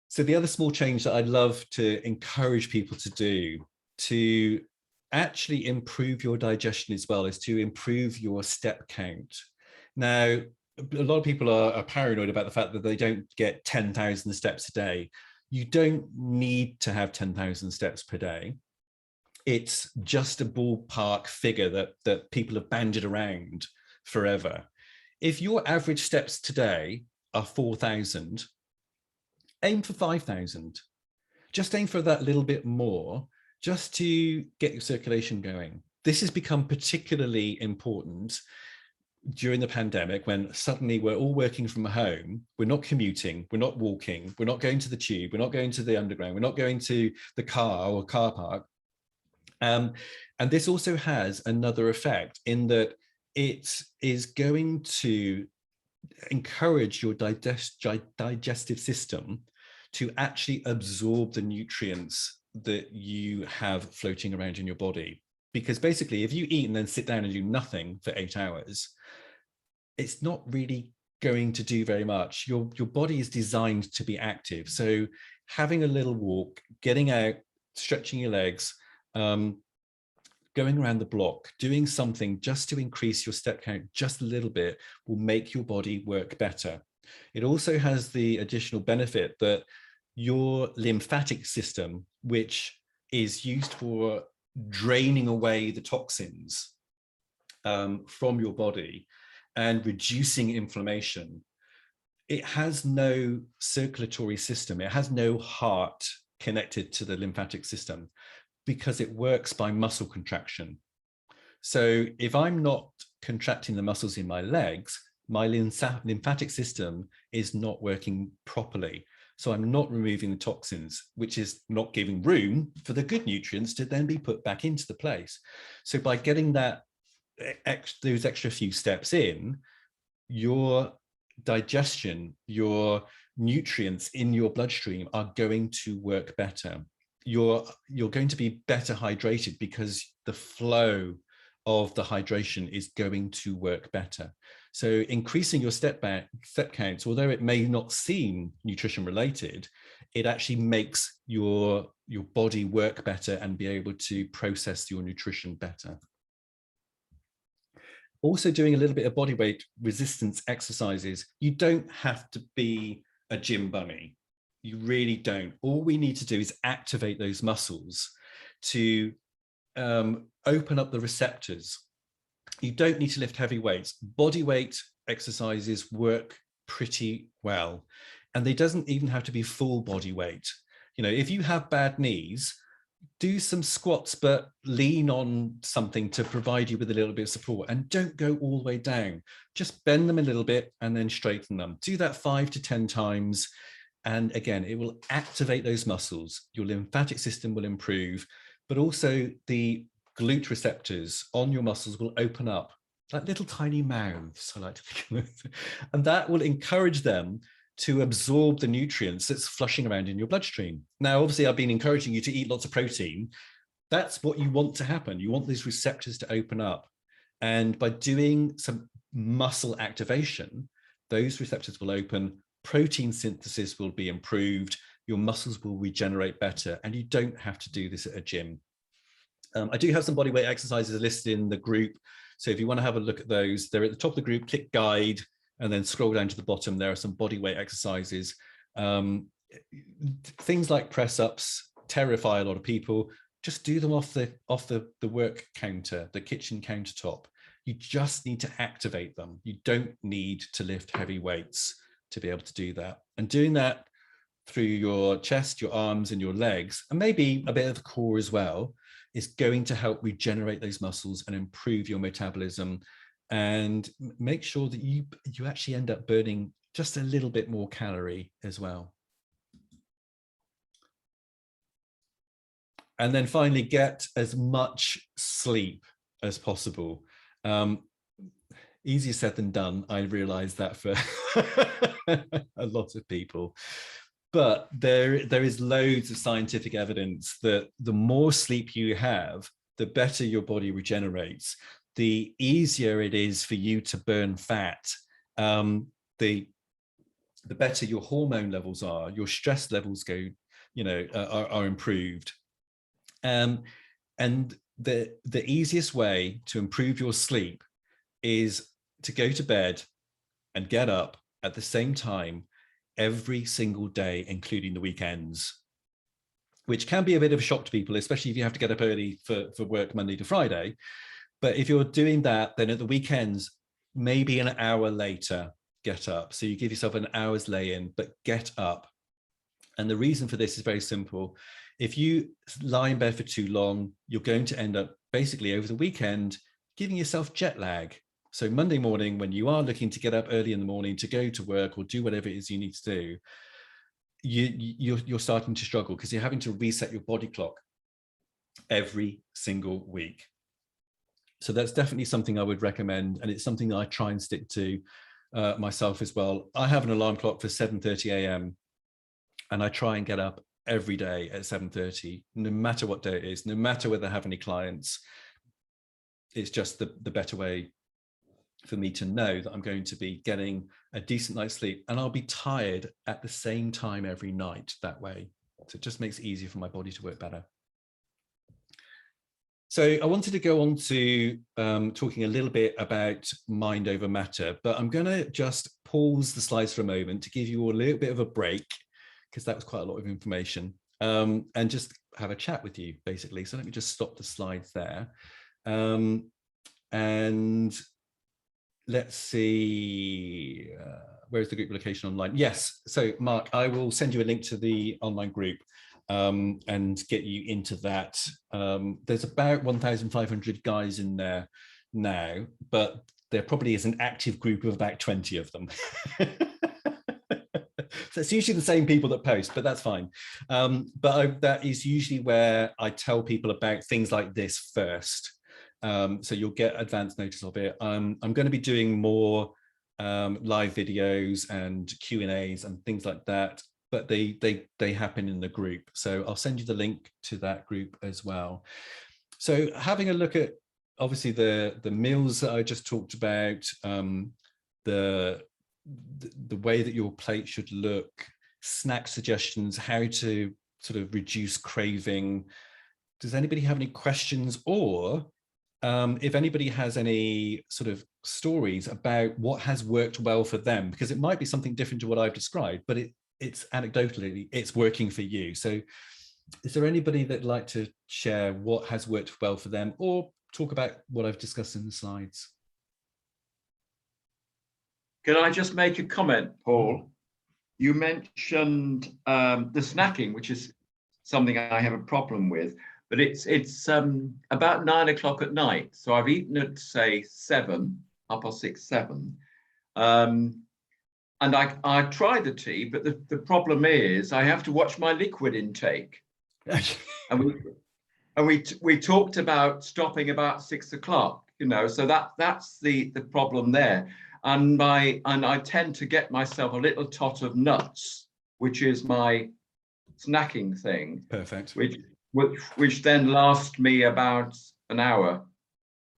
So the other small change that I'd love to encourage people to do to actually improve your digestion as well is to improve your step count. Now, a lot of people are paranoid about the fact that they don't get 10,000 steps a day. You don't need to have 10,000 steps per day. It's just a ballpark figure that people have bandied around forever. If your average steps today are 4,000, aim for 5,000. Just aim for that little bit more, just to get your circulation going. This has become particularly important during the pandemic, when suddenly we're all working from home. We're not commuting, we're not walking, we're not going to the tube, we're not going to the underground, we're not going to the car or car park. And this also has another effect in that it is going to encourage your digestive system to actually absorb the nutrients that you have floating around in your body. Because basically, if you eat and then sit down and do nothing for 8 hours, it's not really going to do very much. Your body is designed to be active. So having a little walk, getting out, stretching your legs, going around the block, doing something just to increase your step count just a little bit will make your body work better. It also has the additional benefit that your lymphatic system, which is used for draining away the toxins from your body and reducing inflammation, it has no circulatory system. It has no heart connected to the lymphatic system because it works by muscle contraction. So if I'm not contracting the muscles in my legs, my lymphatic system is not working properly. So I'm not removing the toxins, which is not giving room for the good nutrients to then be put back into the place. So by getting that those extra few steps in, your digestion, your nutrients in your bloodstream are going to work better. You're going to be better hydrated because the flow of the hydration is going to work better. So increasing your step counts, although it may not seem nutrition related, it actually makes your body work better and be able to process your nutrition better. Also doing a little bit of body weight resistance exercises. You don't have to be a gym bunny. You really don't. All we need to do is activate those muscles to open up the receptors. You don't need to lift heavy weights. Body weight exercises work pretty well. And they doesn't even have to be full body weight. You know, if you have bad knees, do some squats, but lean on something to provide you with a little bit of support, and don't go all the way down. Just bend them a little bit and then straighten them. Do that 5 to 10 times. And again, it will activate those muscles. Your lymphatic system will improve, but also the glute receptors on your muscles will open up like little tiny mouths, I like to think of it. And that will encourage them to absorb the nutrients that's flushing around in your bloodstream. Now, obviously, I've been encouraging you to eat lots of protein. That's what you want to happen. You want these receptors to open up. And by doing some muscle activation, those receptors will open, protein synthesis will be improved, your muscles will regenerate better, and you don't have to do this at a gym. I do have some bodyweight exercises listed in the group. So if you want to have a look at those, they're at the top of the group, click guide, and then scroll down to the bottom. There are some bodyweight exercises. Things like press ups terrify a lot of people. Just do them off the work counter, the kitchen countertop. You just need to activate them. You don't need to lift heavy weights to be able to do that. And doing that through your chest, your arms, and your legs, and maybe a bit of the core as well, is going to help regenerate those muscles and improve your metabolism and make sure that you actually end up burning just a little bit more calorie as well. And then finally, get as much sleep as possible. Easier said than done. I realize that for a lot of people. But there is loads of scientific evidence that the more sleep you have, the better your body regenerates, the easier it is for you to burn fat, the better your hormone levels are, your stress levels are improved. And the easiest way to improve your sleep is to go to bed and get up at the same time every single day, including the weekends, which can be a bit of a shock to people, especially if you have to get up early for work Monday to Friday. But if you're doing that, then at the weekends, maybe an hour later, get up. So you give yourself an hour's lay-in, but get up. And the reason for this is very simple. If you lie in bed for too long, you're going to end up basically over the weekend giving yourself jet lag. So Monday morning, when you are looking to get up early in the morning to go to work or do whatever it is you need to do, you're starting to struggle because you're having to reset your body clock every single week. So that's definitely something I would recommend, and it's something that I try and stick to myself as well. I have an alarm clock for 7:30 a.m. and I try and get up every day at 7:30, no matter what day it is, no matter whether I have any clients. It's just the better way for me to know that I'm going to be getting a decent night's sleep, and I'll be tired at the same time every night that way. So it just makes it easier for my body to work better. So I wanted to go on to talking a little bit about mind over matter, but I'm going to just pause the slides for a moment to give you all a little bit of a break, because that was quite a lot of information, and just have a chat with you, basically. So let me just stop the slides there. And let's see, where's the group location online? Yes, so Mark, I will send you a link to the online group and get you into that. There's about 1,500 guys in there now, but there probably is an active group of about 20 of them. So it's usually the same people that post, but that's fine. That is usually where I tell people about things like this first. So you'll get advance notice of it. I'm going to be doing more live videos and Q&As and things like that, but they happen in the group. So I'll send you the link to that group as well. So having a look at, obviously, the meals that I just talked about, the way that your plate should look, snack suggestions, how to sort of reduce craving. Does anybody have any questions, or if anybody has any sort of stories about what has worked well for them? Because it might be something different to what I've described, but it's anecdotally, it's working for you. So is there anybody that'd like to share what has worked well for them, or talk about what I've discussed in the slides? Can I just make a comment, Paul? You mentioned the snacking, which is something I have a problem with, but it's about 9 o'clock at night. So I've eaten at, say, 7, 6:30, 7. And I tried the tea, but the problem is I have to watch my liquid intake. and we talked about stopping about 6 o'clock, so that's the problem there. And I tend to get myself a little tot of nuts, which is my snacking thing. Perfect. Which then lasts me about an hour.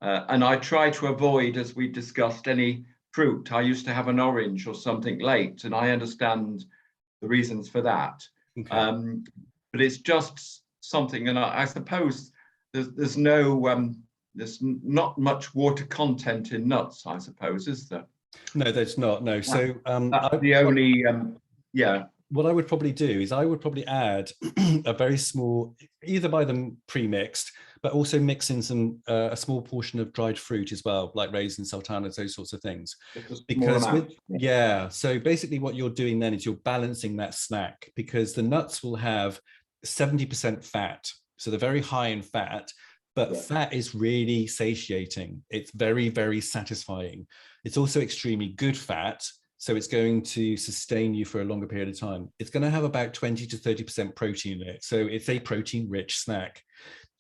And I try to avoid, as we discussed, any fruit. I used to have an orange or something late, and I understand the reasons for that. Okay. But it's just something, and I suppose there's not much water content in nuts, I suppose, is there? No, there's not. No. So that's the only, yeah. What I would probably do is I would probably add a very small, either buy them pre-mixed, but also mix in some a small portion of dried fruit as well, like raisins, sultanas, those sorts of things. Because so basically what you're doing then is you're balancing that snack, because the nuts will have 70% fat, so they're very high in fat, but fat is really satiating. It's very, very satisfying. It's also extremely good fat, so it's going to sustain you for a longer period of time. It's going to have about 20 to 30% protein in it, so it's a protein-rich snack.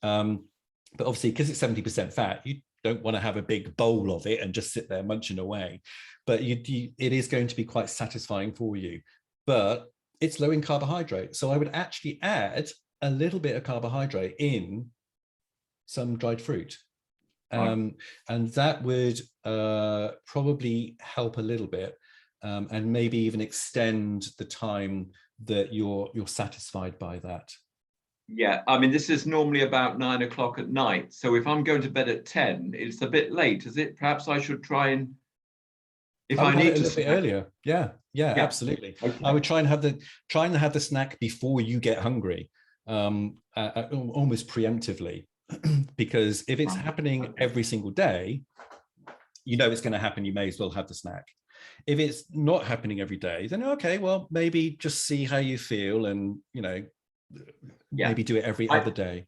But obviously, because it's 70% fat, you don't want to have a big bowl of it and just sit there munching away. But it is going to be quite satisfying for you. But it's low in carbohydrate, so I would actually add a little bit of carbohydrate in some dried fruit. And that would probably help a little bit, and maybe even extend the time that you're satisfied by that. Yeah, I mean, this is normally about 9 o'clock at night. So if I'm going to bed at 10, it's a bit late, is it? Perhaps I should try and, if I need to, a little bit earlier. Yeah, absolutely. Okay. I would try and have the snack before you get hungry, almost preemptively. Because if it's happening every single day, it's going to happen. You may as well have the snack. If it's not happening every day, then okay, well, maybe just see how you feel, and maybe do it every other day.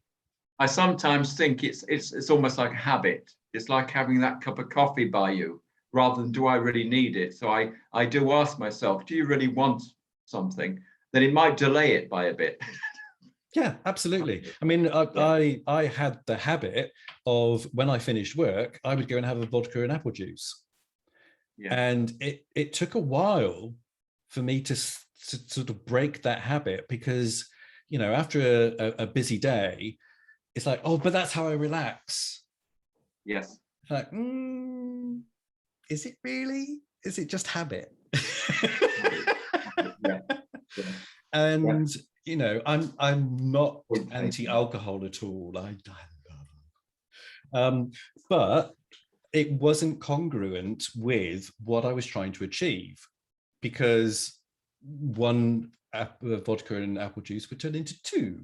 I sometimes think it's almost like a habit. It's like having that cup of coffee by you, rather than do I really need it? So I do ask myself, do you really want something? Then it might delay it by a bit. Yeah, absolutely. I mean, I had the habit of when I finished work, I would go and have a vodka and apple juice. Yeah. And it took a while for me to sort of break that habit, because, you know, after a busy day, it's like, oh, but that's how I relax. Yes. Like, is it really? Is it just habit? Yeah. Yeah. Yeah. And you know, I'm not Good thinking. anti-alcohol at all. I love but it wasn't congruent with what I was trying to achieve, because one vodka and apple juice would turn into two,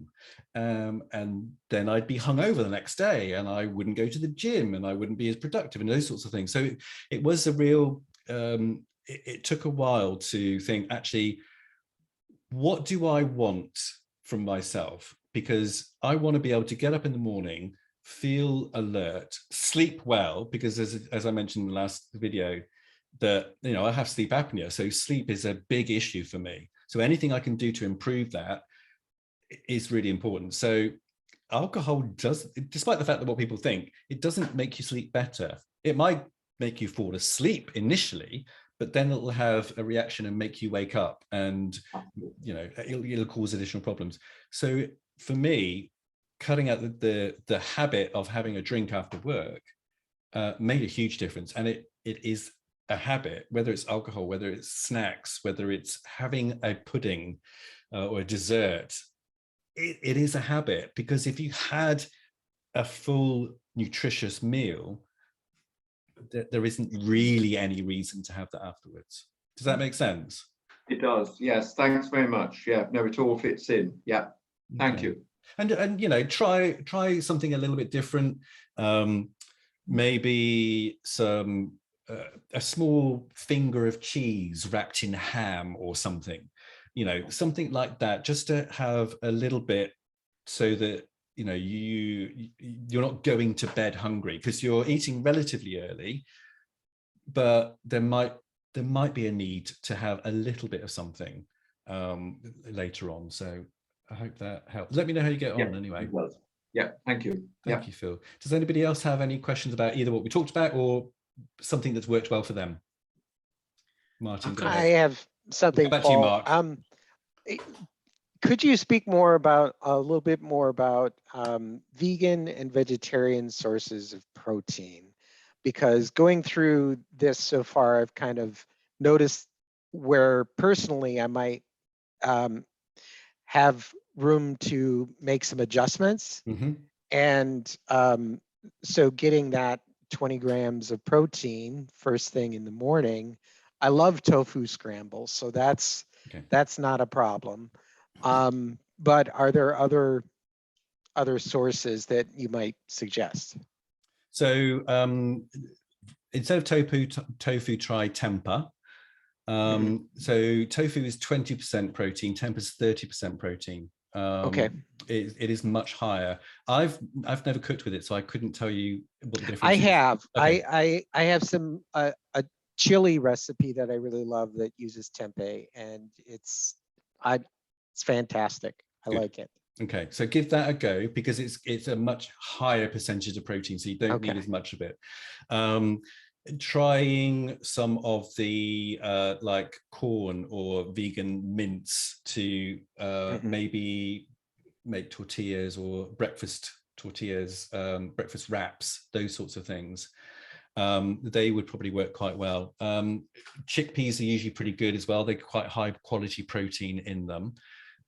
and then I'd be hungover the next day, and I wouldn't go to the gym, and I wouldn't be as productive, and those sorts of things. So it was a real. It took a while to think, actually, what do I want from myself? Because I want to be able to get up in the morning, feel alert, sleep well, because as I mentioned in the last video, that, you know, I have sleep apnea, so sleep is a big issue for me. So anything I can do to improve that is really important. So alcohol does, despite the fact that what people think, it doesn't make you sleep better. It might make you fall asleep initially, but then it'll have a reaction and make you wake up, and you know, it'll cause additional problems. So for me, cutting out the habit of having a drink after work made a huge difference. And it is a habit, whether it's alcohol, whether it's snacks, whether it's having a pudding or a dessert. It is a habit, because if you had a full nutritious meal, there isn't really any reason to have that afterwards. Does that make sense? It does. Yes. Thanks very much. Yeah. No, it all fits in. Yeah. Thank Okay. you. And you know, try something a little bit different. Maybe some a small finger of cheese wrapped in ham or something, you know, something like that, just to have a little bit, so that, you know, you're not going to bed hungry, because you're eating relatively early, but there might be a need to have a little bit of something later on. So I hope that helps. Let me know how you get Yeah. on anyway. It does. Yeah. Thank you. Thank you, Phil. Does anybody else have any questions about either what we talked about or something that's worked well for them? Martin, go I ahead. have something, Back to you, Paul. Mark. Could you speak more about a little bit more about vegan and vegetarian sources of protein? Because going through this so far, I've kind of noticed where personally I might have room to make some adjustments. Mm-hmm. And so getting that 20 grams of protein first thing in the morning, I love tofu scrambles, so that's not a problem. But are there other sources that you might suggest? So instead of tofu, try tempeh. So tofu is 20% protein, tempeh is 30% protein. Okay. It is much higher. I've never cooked with it, so I couldn't tell you what the difference I is. have. Okay. I have some a chili recipe that I really love that uses tempeh, and it's fantastic. I Good. like it. Okay, so give that a go, because it's a much higher percentage of protein, so you don't need Okay. as much of it. Trying some of the like corn or vegan mince to maybe make tortillas or breakfast tortillas, breakfast wraps, those sorts of things. They would probably work quite well. Chickpeas are usually pretty good as well. They're quite high quality protein in them.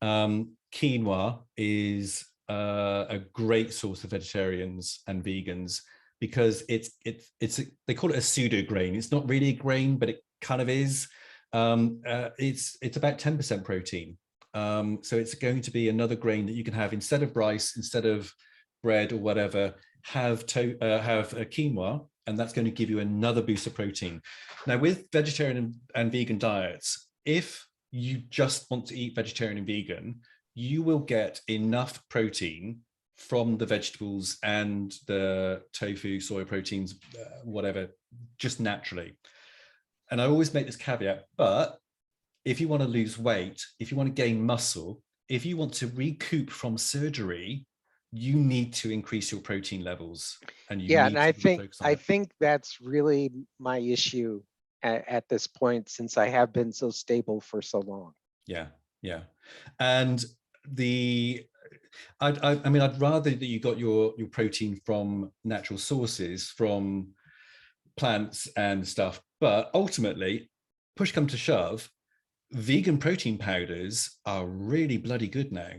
Quinoa is a great source of vegetarians and vegans, because they call it a pseudo grain. It's not really a grain, but it kind of is. It's about 10% protein. So it's going to be another grain that you can have instead of rice, instead of bread or whatever. Have a quinoa, and that's going to give you another boost of protein. Now, with vegetarian and vegan diets, if you just want to eat vegetarian and vegan, you will get enough protein from the vegetables and the tofu, soy proteins, whatever, just naturally. And I always make this caveat, but if you want to lose weight, if you want to gain muscle, if you want to recoup from surgery, you need to increase your protein levels, and you Yeah, need and to really focus on I it. think that's really my issue at this point, since I have been so stable for so long. Yeah, yeah. And I mean, I'd rather that you got your protein from natural sources, from plants and stuff. But ultimately, push come to shove, vegan protein powders are really bloody good now.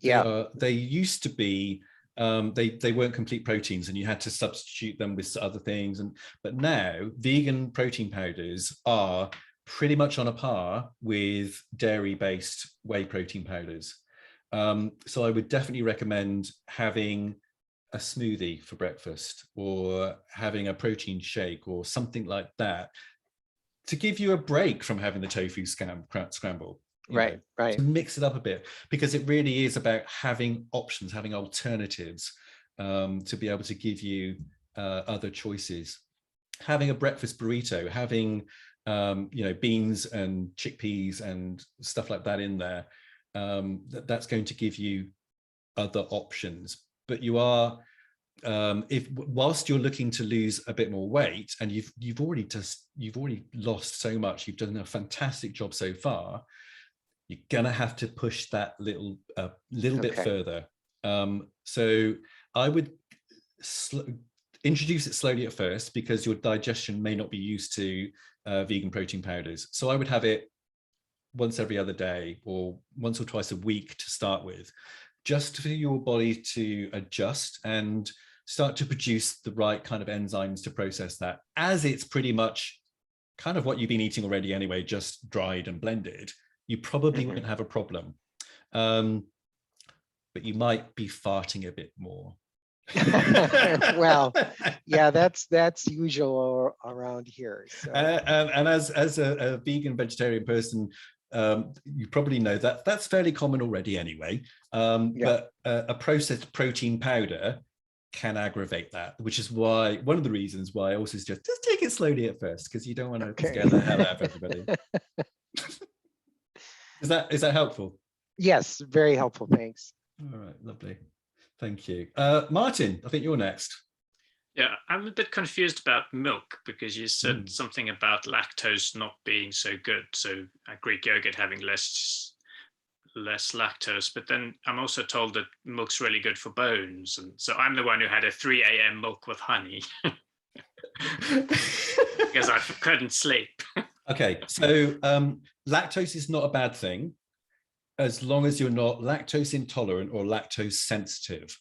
Yeah. They used to be, they weren't complete proteins, and you had to substitute them with other things. But now vegan protein powders are pretty much on a par with dairy-based whey protein powders. So I would definitely recommend having a smoothie for breakfast, or having a protein shake or something like that, to give you a break from having the tofu scramble. Right. To mix it up a bit, because it really is about having options, having alternatives, to be able to give you other choices. Having a breakfast burrito, having beans and chickpeas and stuff like that in there, that's going to give you other options. But you are, if whilst you're looking to lose a bit more weight, and you've already lost so much, you've done a fantastic job so far, you're gonna have to push that little bit further. So I would introduce it slowly at first, because your digestion may not be used to vegan protein powders. So I would have it once every other day, or once or twice a week to start with, just for your body to adjust and start to produce the right kind of enzymes to process that, as it's pretty much kind of what you've been eating already anyway, just dried and blended. You probably wouldn't have a problem. But you might be farting a bit more. Well, yeah, that's usual around here. So. And as a vegan vegetarian person, you probably know that that's fairly common already anyway. But a processed protein powder can aggravate that, which is why, one of the reasons why I also suggest just take it slowly at first, because you don't want to scare the hell out of everybody. Is that helpful? Yes, very helpful. Thanks. All right, lovely. Thank you. Martin, I think you're next. Yeah, I'm a bit confused about milk, because you said something about lactose not being so good. So Greek yogurt having less lactose, but then I'm also told that milk's really good for bones. And so I'm the one who had a 3 a.m. milk with honey because I couldn't sleep. Okay, so lactose is not a bad thing, as long as you're not lactose intolerant or lactose sensitive.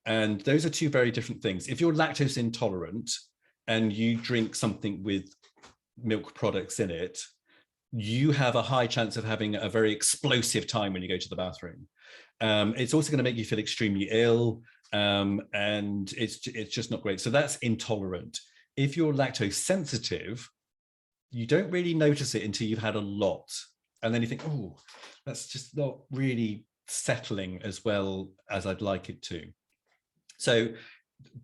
And those are two very different things. If you're lactose intolerant and you drink something with milk products in it, you have a high chance of having a very explosive time when you go to the bathroom. It's also going to make you feel extremely ill, and it's just not great. So that's intolerant. If you're lactose sensitive, you don't really notice it until you've had a lot. And then you think, oh, that's just not really settling as well as I'd like it to. So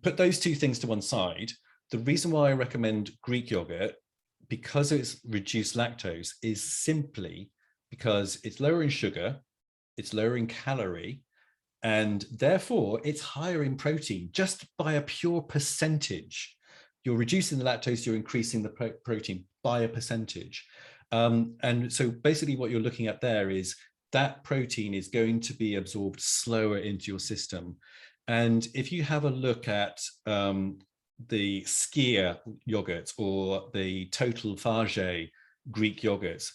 put those two things to one side. The reason why I recommend Greek yogurt, because it's reduced lactose, is simply because it's lower in sugar, it's lower in calorie, and therefore it's higher in protein, just by a pure percentage. You're reducing the lactose, you're increasing the protein by a percentage. And so basically what you're looking at there is that protein is going to be absorbed slower into your system. And if you have a look at the Skyr yogurts or the Total Fage Greek yogurts,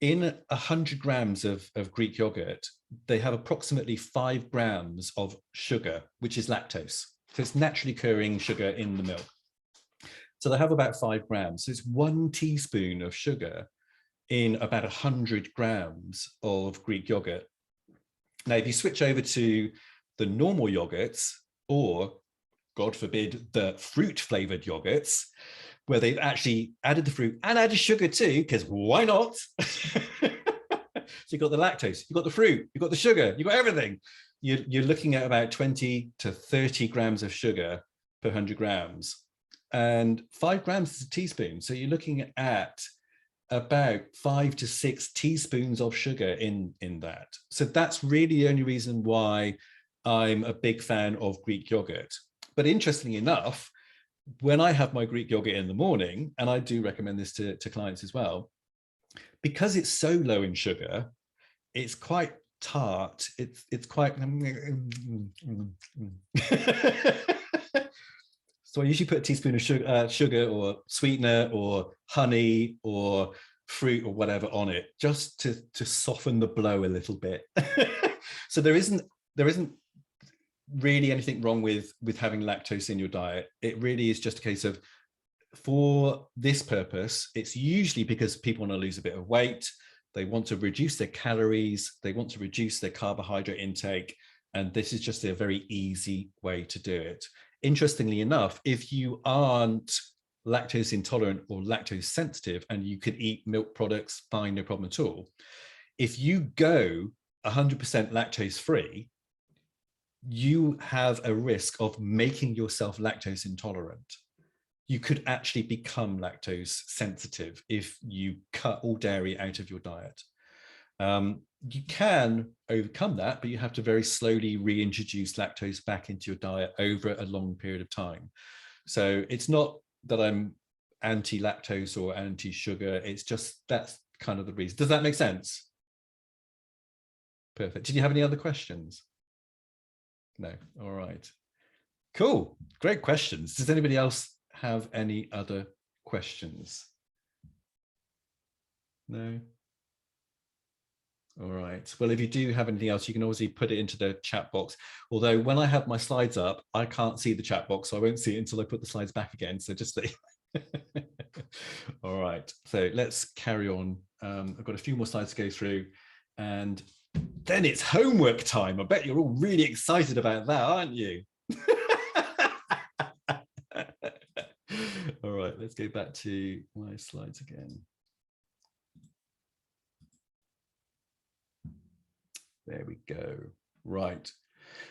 in 100 grams of Greek yogurt, they have approximately 5 grams of sugar, which is lactose. So it's naturally occurring sugar in the milk. So they have about 5 grams. So it's 1 teaspoon of sugar in about 100 grams of Greek yogurt. Now, if you switch over to the normal yogurts, or God forbid, the fruit flavored yogurts, where they've actually added the fruit and added sugar too, because why not? So you've got the lactose, you've got the fruit, you've got the sugar, you've got everything. You're looking at about 20 to 30 grams of sugar per 100 grams. And 5 grams is a teaspoon. So you're looking at about 5 to 6 teaspoons of sugar in that. So that's really the only reason why I'm a big fan of Greek yogurt. But interestingly enough, when I have my Greek yogurt in the morning, and I do recommend this to clients as well, because it's so low in sugar, it's quite tart. It's quite. So I usually put a teaspoon of sugar or sweetener or honey or fruit or whatever on it, just to soften the blow a little bit. So there isn't really anything wrong with having lactose in your diet. It really is just a case of, for this purpose, it's usually because people want to lose a bit of weight, they want to reduce their calories, they want to reduce their carbohydrate intake, and this is just a very easy way to do it. Interestingly enough, if you aren't lactose intolerant or lactose sensitive and you could eat milk products, fine, no problem at all. If you go 100% lactose free, you have a risk of making yourself lactose intolerant. You could actually become lactose sensitive if you cut all dairy out of your diet. You can overcome that, but you have to very slowly reintroduce lactose back into your diet over a long period of time. So it's not that I'm anti-lactose or anti-sugar, it's just that's kind of the reason. Does that make sense? Perfect. Did you have any other questions? No. All right. Cool. Great questions. Does anybody else have any other questions? No? All right. Well, if you do have anything else, you can obviously put it into the chat box. Although when I have my slides up, I can't see the chat box, so I won't see it until I put the slides back again. So just all right. So let's carry on. I've got a few more slides to go through, and then it's homework time. I bet you're all really excited about that, aren't you? All right, let's go back to my slides again. There we go. Right.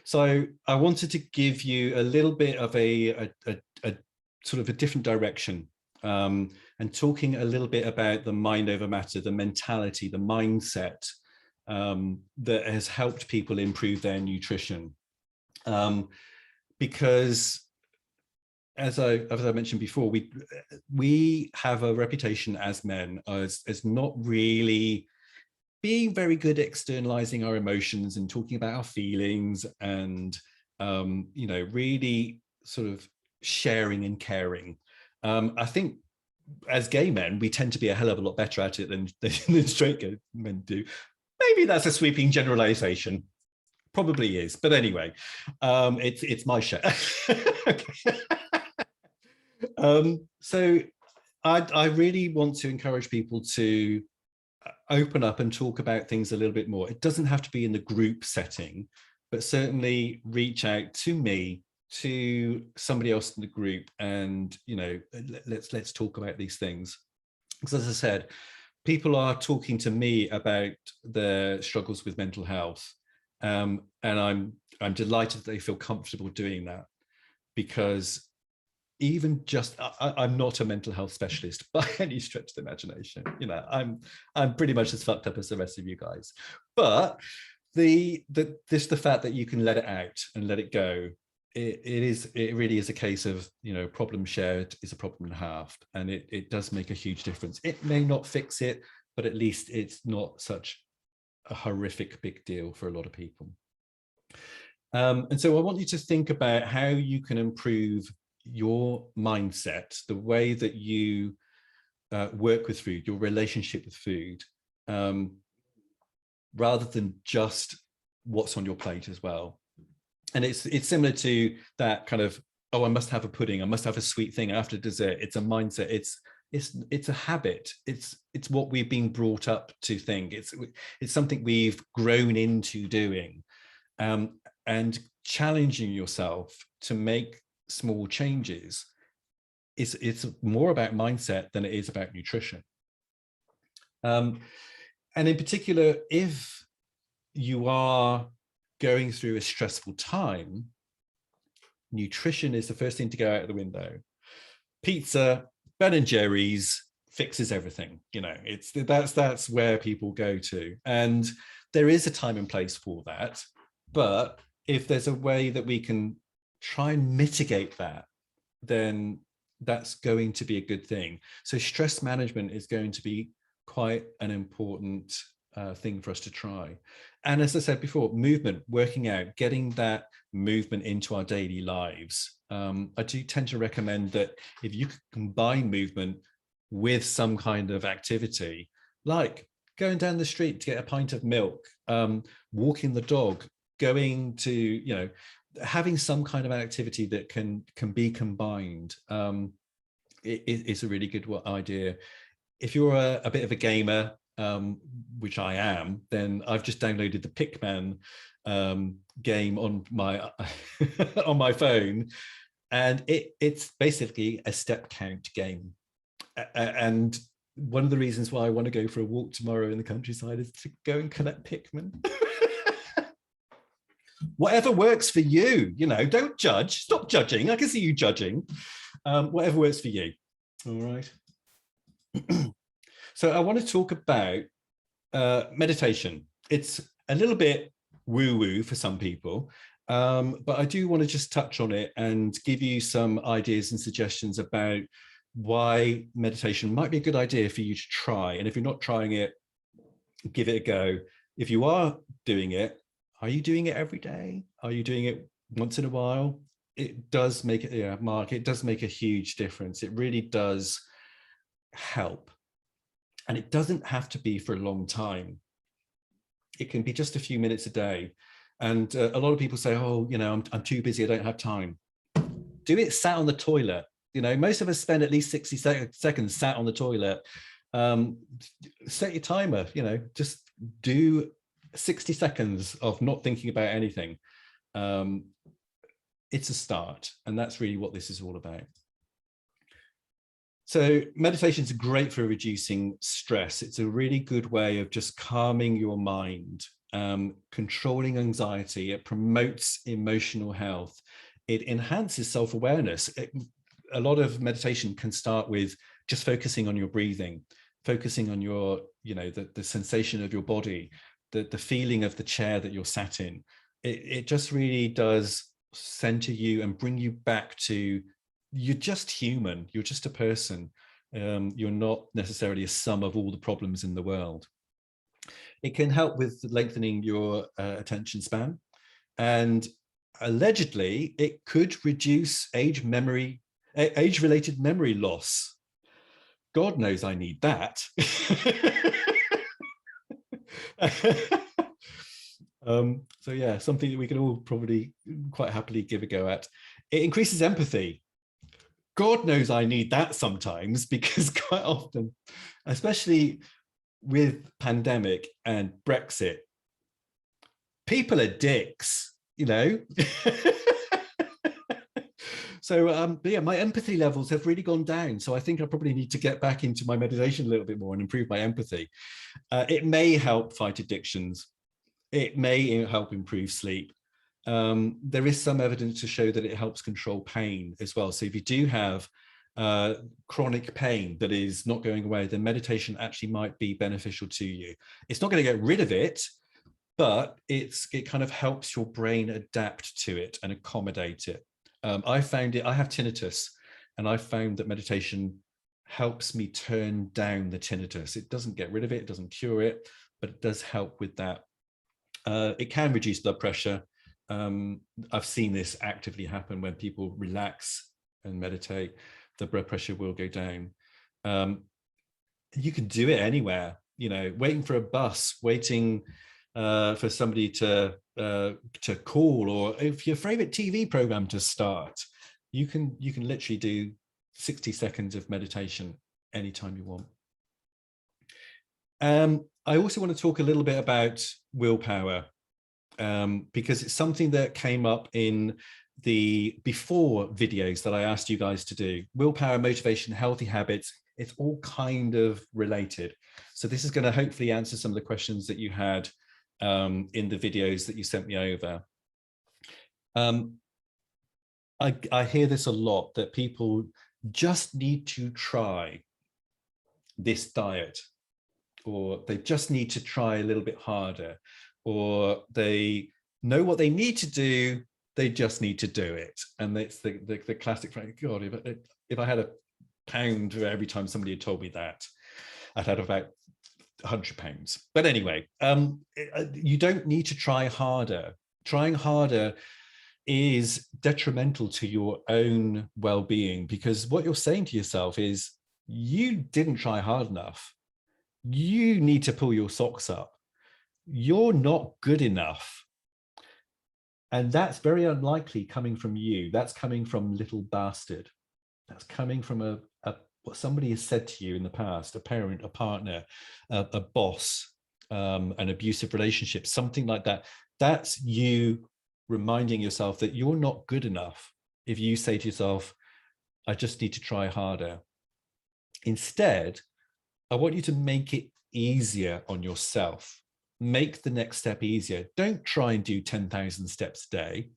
So I wanted to give you a little bit of a sort of a different direction, and talking a little bit about the mind over matter, the mentality, the mindset that has helped people improve their nutrition. Because as I mentioned before, we have a reputation as men as not really being very good at externalizing our emotions and talking about our feelings and, you know, really sort of sharing and caring. I think as gay men, we tend to be a hell of a lot better at it than straight men do. Maybe that's a sweeping generalization. Probably is. But anyway, it's my share. So I really want to encourage people to open up and talk about things a little bit more. It doesn't have to be in the group setting, but certainly reach out to me, to somebody else in the group, and, you know, let's talk about these things. Because as I said, people are talking to me about their struggles with mental health, and I'm delighted that they feel comfortable doing that, because even just I'm not a mental health specialist by any stretch of the imagination. You know, I'm pretty much as fucked up as the rest of you guys. But the fact that you can let it out and let it go, it really is a case of, you know, problem shared is a problem halved, and it does make a huge difference. It may not fix it, but at least it's not such a horrific big deal for a lot of people. And so I want you to think about how you can improve your mindset, the way that you work with food, your relationship with food, rather than just what's on your plate as well. And it's similar to that kind of, oh, I must have a pudding, I must have a sweet thing after dessert. It's a mindset. It's a habit. It's what we've been brought up to think. It's something we've grown into doing, and challenging yourself to make small changes. It's more about mindset than it is about nutrition. And in particular, if you are going through a stressful time, nutrition is the first thing to go out of the window. Pizza, Ben and Jerry's, fixes everything. That's where people go to, and there is a time and place for that. But if there's a way that we can try and mitigate that, then that's going to be a good thing. So stress management is going to be quite an important thing for us to try. And as I said before, movement, working out, getting that movement into our daily lives. I do tend to recommend that if you can combine movement with some kind of activity, like going down the street to get a pint of milk, walking the dog, going to, having some kind of activity that can be combined, is a really good idea. If you're a bit of a gamer, which I am, then I've just downloaded the Pikmin game on my on my phone, and it's basically a step count game. And one of the reasons why I want to go for a walk tomorrow in the countryside is to go and collect Pikmin. Whatever works for you, don't judge. Stop judging. I can see you judging. Whatever works for you. All right. So I want to talk about meditation. It's a little bit woo-woo for some people, but I do want to just touch on it and give you some ideas and suggestions about why meditation might be a good idea for you to try. And if you're not trying it, give it a go. If you are doing it, are you doing it every day? Are you doing it once in a while? It does make it, yeah, Mark, it does make a huge difference. It really does help. And it doesn't have to be for a long time. It can be just a few minutes a day. And a lot of people say, oh, I'm too busy, I don't have time. Do it sat on the toilet. Most of us spend at least 60 seconds sat on the toilet. Set your timer, just do 60 seconds of not thinking about anything. It's a start, and that's really what this is all about. So meditation is great for reducing stress. It's a really good way of just calming your mind, controlling anxiety. It promotes emotional health. It enhances self-awareness. A lot of meditation can start with just focusing on your breathing, focusing on your, the sensation of your body, the feeling of the chair that you're sat in. It just really does center you and bring you back to, you're just human, you're just a person. You're not necessarily a sum of all the problems in the world. It can help with lengthening your attention span. And allegedly, it could reduce age-related memory loss. God knows I need that. So yeah, something that we can all probably quite happily give a go at. It increases empathy. God knows I need that sometimes, because quite often, especially with pandemic and Brexit, people are dicks, So yeah, my empathy levels have really gone down. So I think I probably need to get back into my meditation a little bit more and improve my empathy. It may help fight addictions. It may help improve sleep. There is some evidence to show that it helps control pain as well. So if you do have chronic pain that is not going away, then meditation actually might be beneficial to you. It's not going to get rid of it, but it kind of helps your brain adapt to it and accommodate it. I found it, I have tinnitus, and I found that meditation helps me turn down the tinnitus. It doesn't get rid of it, it doesn't cure it, but it does help with that. It can reduce blood pressure. I've seen this actively happen when people relax and meditate, the blood pressure will go down. You can do it anywhere, waiting for a bus, waiting for somebody to call, or if your favorite TV program to start, you can literally do 60 seconds of meditation anytime you want. I also want to talk a little bit about willpower, because it's something that came up in the before videos that I asked you guys to do. Willpower, motivation, healthy habits, it's all kind of related. So this is going to hopefully answer some of the questions that you had in the videos that you sent me over. I hear this a lot, that people just need to try. this diet, or they just need to try a little bit harder, or they know what they need to do, they just need to do it. And it's the classic phrase, God, if I had a pound for every time somebody had told me that, I'd had about 100 pounds. But anyway, you don't need to try harder. Trying harder is detrimental to your own well-being, because what you're saying to yourself is, you didn't try hard enough. You need to pull your socks up. You're not good enough. And that's very unlikely coming from you. That's coming from little bastard. That's coming from what somebody has said to you in the past, a parent, a partner, a boss, an abusive relationship, something like that. That's you reminding yourself that you're not good enough. If you say to yourself, I just need to try harder. Instead, I want you to make it easier on yourself. Make the next step easier. Don't try and do 10,000 steps a day.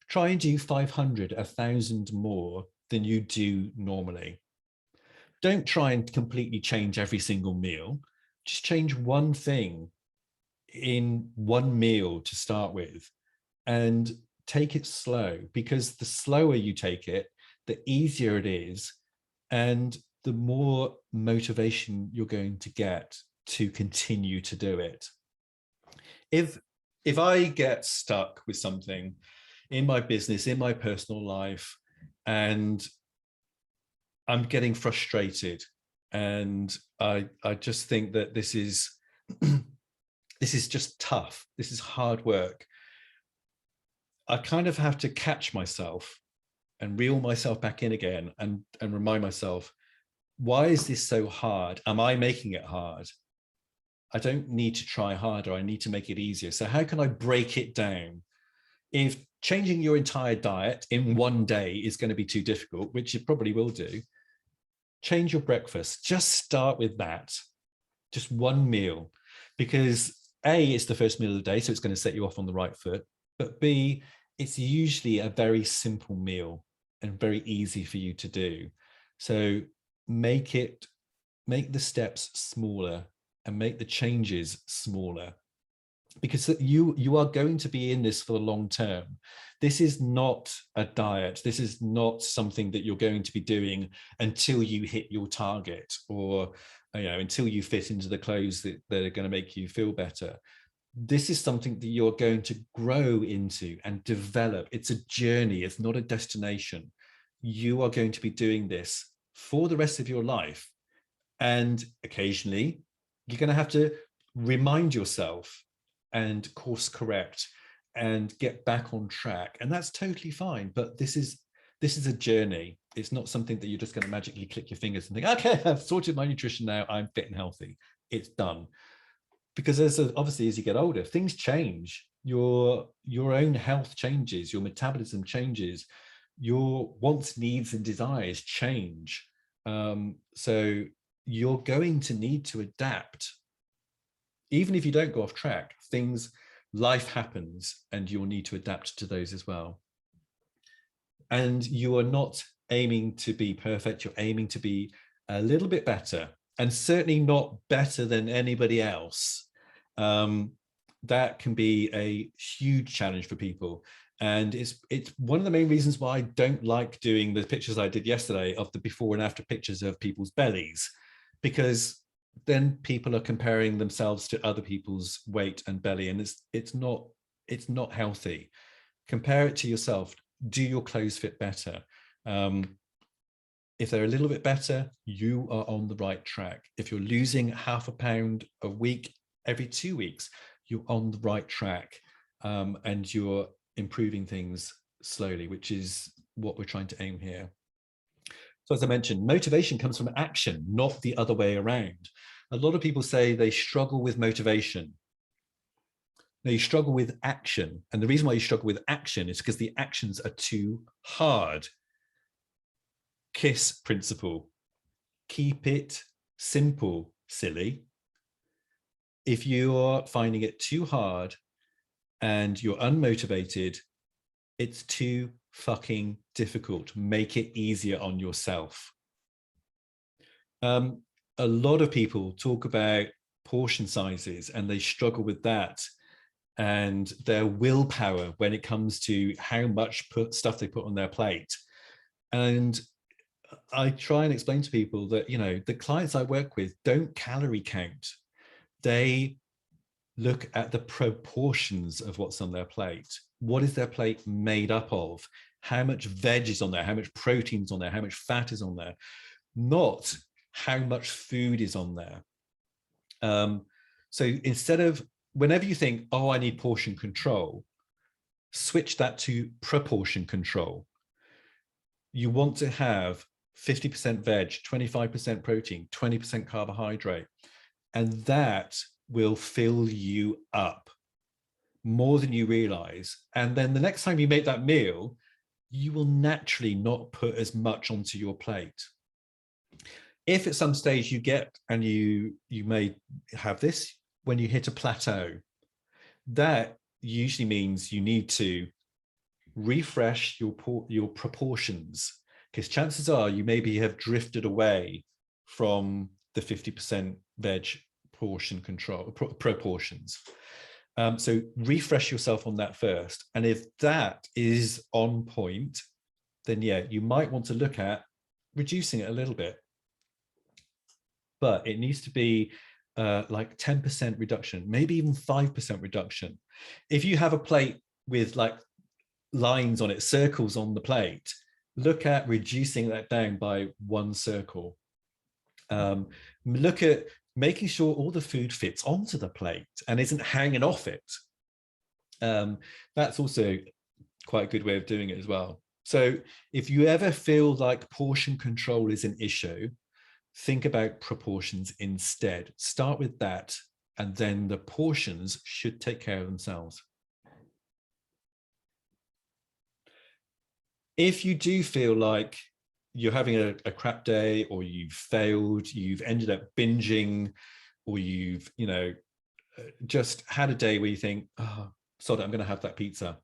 Try and do 500, 1,000 more than you do normally. Don't try and completely change every single meal. Just change one thing in one meal to start with, and take it slow, because the slower you take it, the easier it is, and the more motivation you're going to get to continue to do it. If I get stuck with something in my business, in my personal life, and I'm getting frustrated, and I just think that this is this is just tough, this is hard work, I kind of have to catch myself and reel myself back in again, and remind myself, why is this so hard? Am I making it hard? I don't need to try harder. I need to make it easier. So how can I break it down? If changing your entire diet in one day is going to be too difficult, which it probably will do, change your breakfast. Just start with that. Just one meal. Because A, it's the first meal of the day, so it's going to set you off on the right foot. But B, it's usually a very simple meal and very easy for you to do. So make the steps smaller and make the changes smaller, because you are going to be in this for the long term. This is not a diet. This is not something that you're going to be doing until you hit your target, or until you fit into the clothes that are going to make you feel better. This is something that you're going to grow into and develop. It's a journey. It's not a destination. You are going to be doing this for the rest of your life. And occasionally, you're going to have to remind yourself and course correct and get back on track. And that's totally fine. But this is a journey. It's not something that you're just going to magically click your fingers and think, okay, I've sorted my nutrition now, I'm fit and healthy. It's done. Because obviously, as you get older, things change. Your own health changes, your metabolism changes, your wants, needs, and desires change. So you're going to need to adapt. Even if you don't go off track, life happens, and you'll need to adapt to those as well. And you are not aiming to be perfect. You're aiming to be a little bit better, and certainly not better than anybody else. That can be a huge challenge for people. And it's one of the main reasons why I don't like doing the pictures I did yesterday of the before and after pictures of people's bellies, because then people are comparing themselves to other people's weight and belly, and it's not healthy. Compare it to yourself. Do your clothes fit better? If they're a little bit better, you are on the right track. If you're losing ½ pound a week every 2 weeks, you're on the right track, and you're improving things slowly, which is what we're trying to aim here. So as I mentioned, motivation comes from action, not the other way around. A lot of people say they struggle with motivation. No, you struggle with action. And the reason why you struggle with action is because the actions are too hard. KISS principle. Keep it simple, silly. If you're finding it too hard and you're unmotivated, it's too fucking difficult. Make it easier on yourself. a lot of people talk about portion sizes and they struggle with that and their willpower when it comes to how much stuff they put on their plate. And I try and explain to people that, you know, the clients I work with don't calorie count. They look at the proportions of what's on their plate. What is their plate made up of? How much veg is on there? How much protein is on there? How much fat is on there? Not how much food is on there. So instead of, whenever you think, oh, I need portion control, switch that to proportion control. You want to have 50% veg, 25% protein, 20% carbohydrate, and that will fill you up more than you realize. And then the next time you make that meal, you will naturally not put as much onto your plate. If at some stage you get, and you may have this, when you hit a plateau, that usually means you need to refresh your proportions, because chances are you maybe have drifted away from the 50% veg portion control proportions. So refresh yourself on that first. And if that is on point, then yeah, you might want to look at reducing it a little bit. But it needs to be like 10% reduction, maybe even 5% reduction. If you have a plate with like lines on it, circles on the plate, look at reducing that down by 1 circle. Look at making sure all the food fits onto the plate and isn't hanging off it. That's also quite a good way of doing it as well. So if you ever feel like portion control is an issue, think about proportions instead. Start with that, and then the portions should take care of themselves. If you do feel like you're having a crap day, or you've failed, you've ended up binging, or you've, you know, just had a day where you think, oh, sorry, I'm going to have that pizza.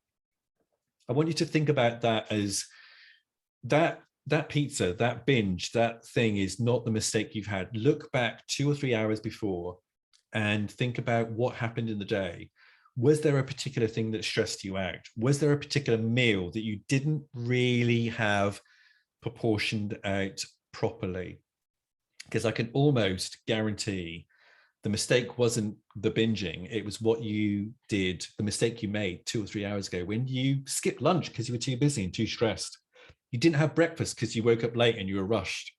I want you to think about that as that pizza, that binge, that thing is not the mistake you've had. Look back 2 or 3 hours before and think about what happened in the day. Was there a particular thing that stressed you out? Was there a particular meal that you didn't really have proportioned out properly? Because I can almost guarantee the mistake wasn't the binging, it was what you did, the mistake you made 2 or 3 hours ago when you skipped lunch because you were too busy and too stressed. You didn't have breakfast because you woke up late and you were rushed.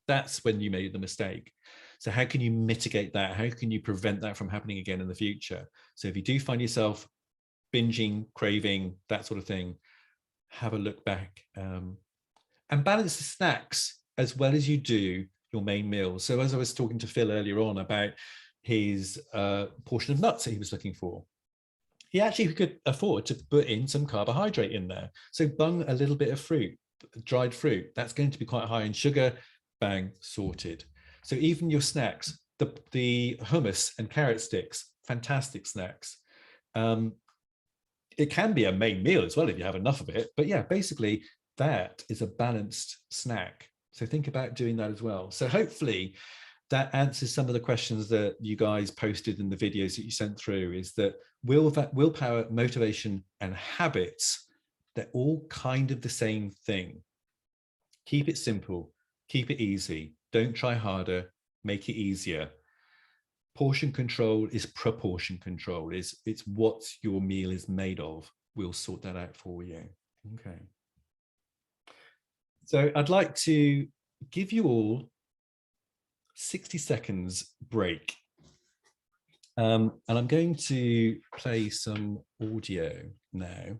That's when you made the mistake. So how can you mitigate that? How can you prevent that from happening again in the future? So if you do find yourself binging, craving, that sort of thing, have a look back and balance the snacks as well as you do your main meal. So as I was talking to Phil earlier on about his portion of nuts that he was looking for, he actually could afford to put in some carbohydrate in there. So bung a little bit of fruit, dried fruit, that's going to be quite high in sugar, bang, sorted. So even your snacks, the hummus and carrot sticks, fantastic snacks. It can be a main meal as well if you have enough of it. But yeah, basically that is a balanced snack. So think about doing that as well. So hopefully that answers some of the questions that you guys posted in the videos that you sent through, is that willpower, motivation, and habits, they're all kind of the same thing. Keep it simple, keep it easy. Don't try harder, make it easier. Portion control is proportion control. It's what your meal is made of. We'll sort that out for you. Okay. So I'd like to give you all 60 seconds break. And I'm going to play some audio now.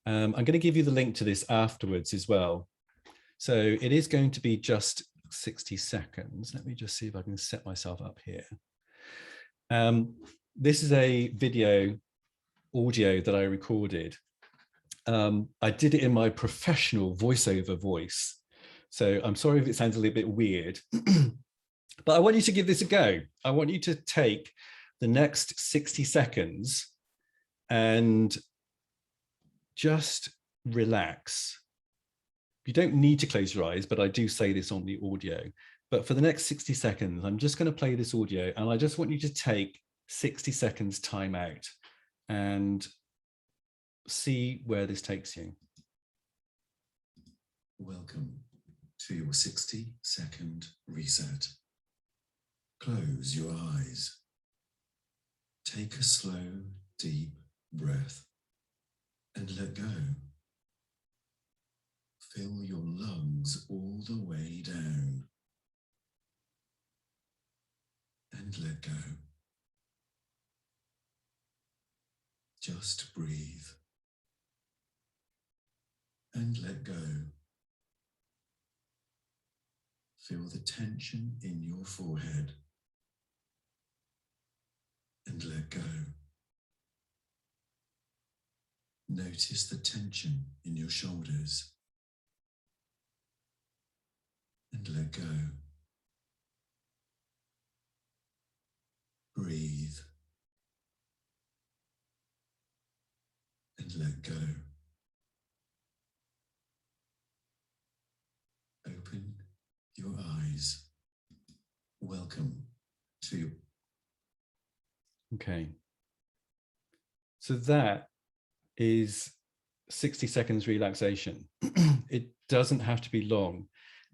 I'm going to give you the link to this afterwards as well. So it is going to be just 60 seconds. Let me just see if I can set myself up here. This is a video audio that I recorded. I did it in my professional voiceover voice. So I'm sorry if it sounds a little bit weird, but I want you to give this a go. I want you to take the next 60 seconds and just relax. You don't need to close your eyes, but I do say this on the audio. But for the next 60 seconds, I'm just going to play this audio, and I just want you to take 60 seconds time out and see where this takes you. Welcome to your 60-second reset. Close your eyes. Take a slow, deep breath and let go. Fill your lungs all the way down and let go. Just breathe and let go. Feel the tension in your forehead and let go. Notice the tension in your shoulders and let go. Breathe and let go. Open your eyes. Welcome to your... Okay. So that is 60 seconds relaxation. It doesn't have to be long.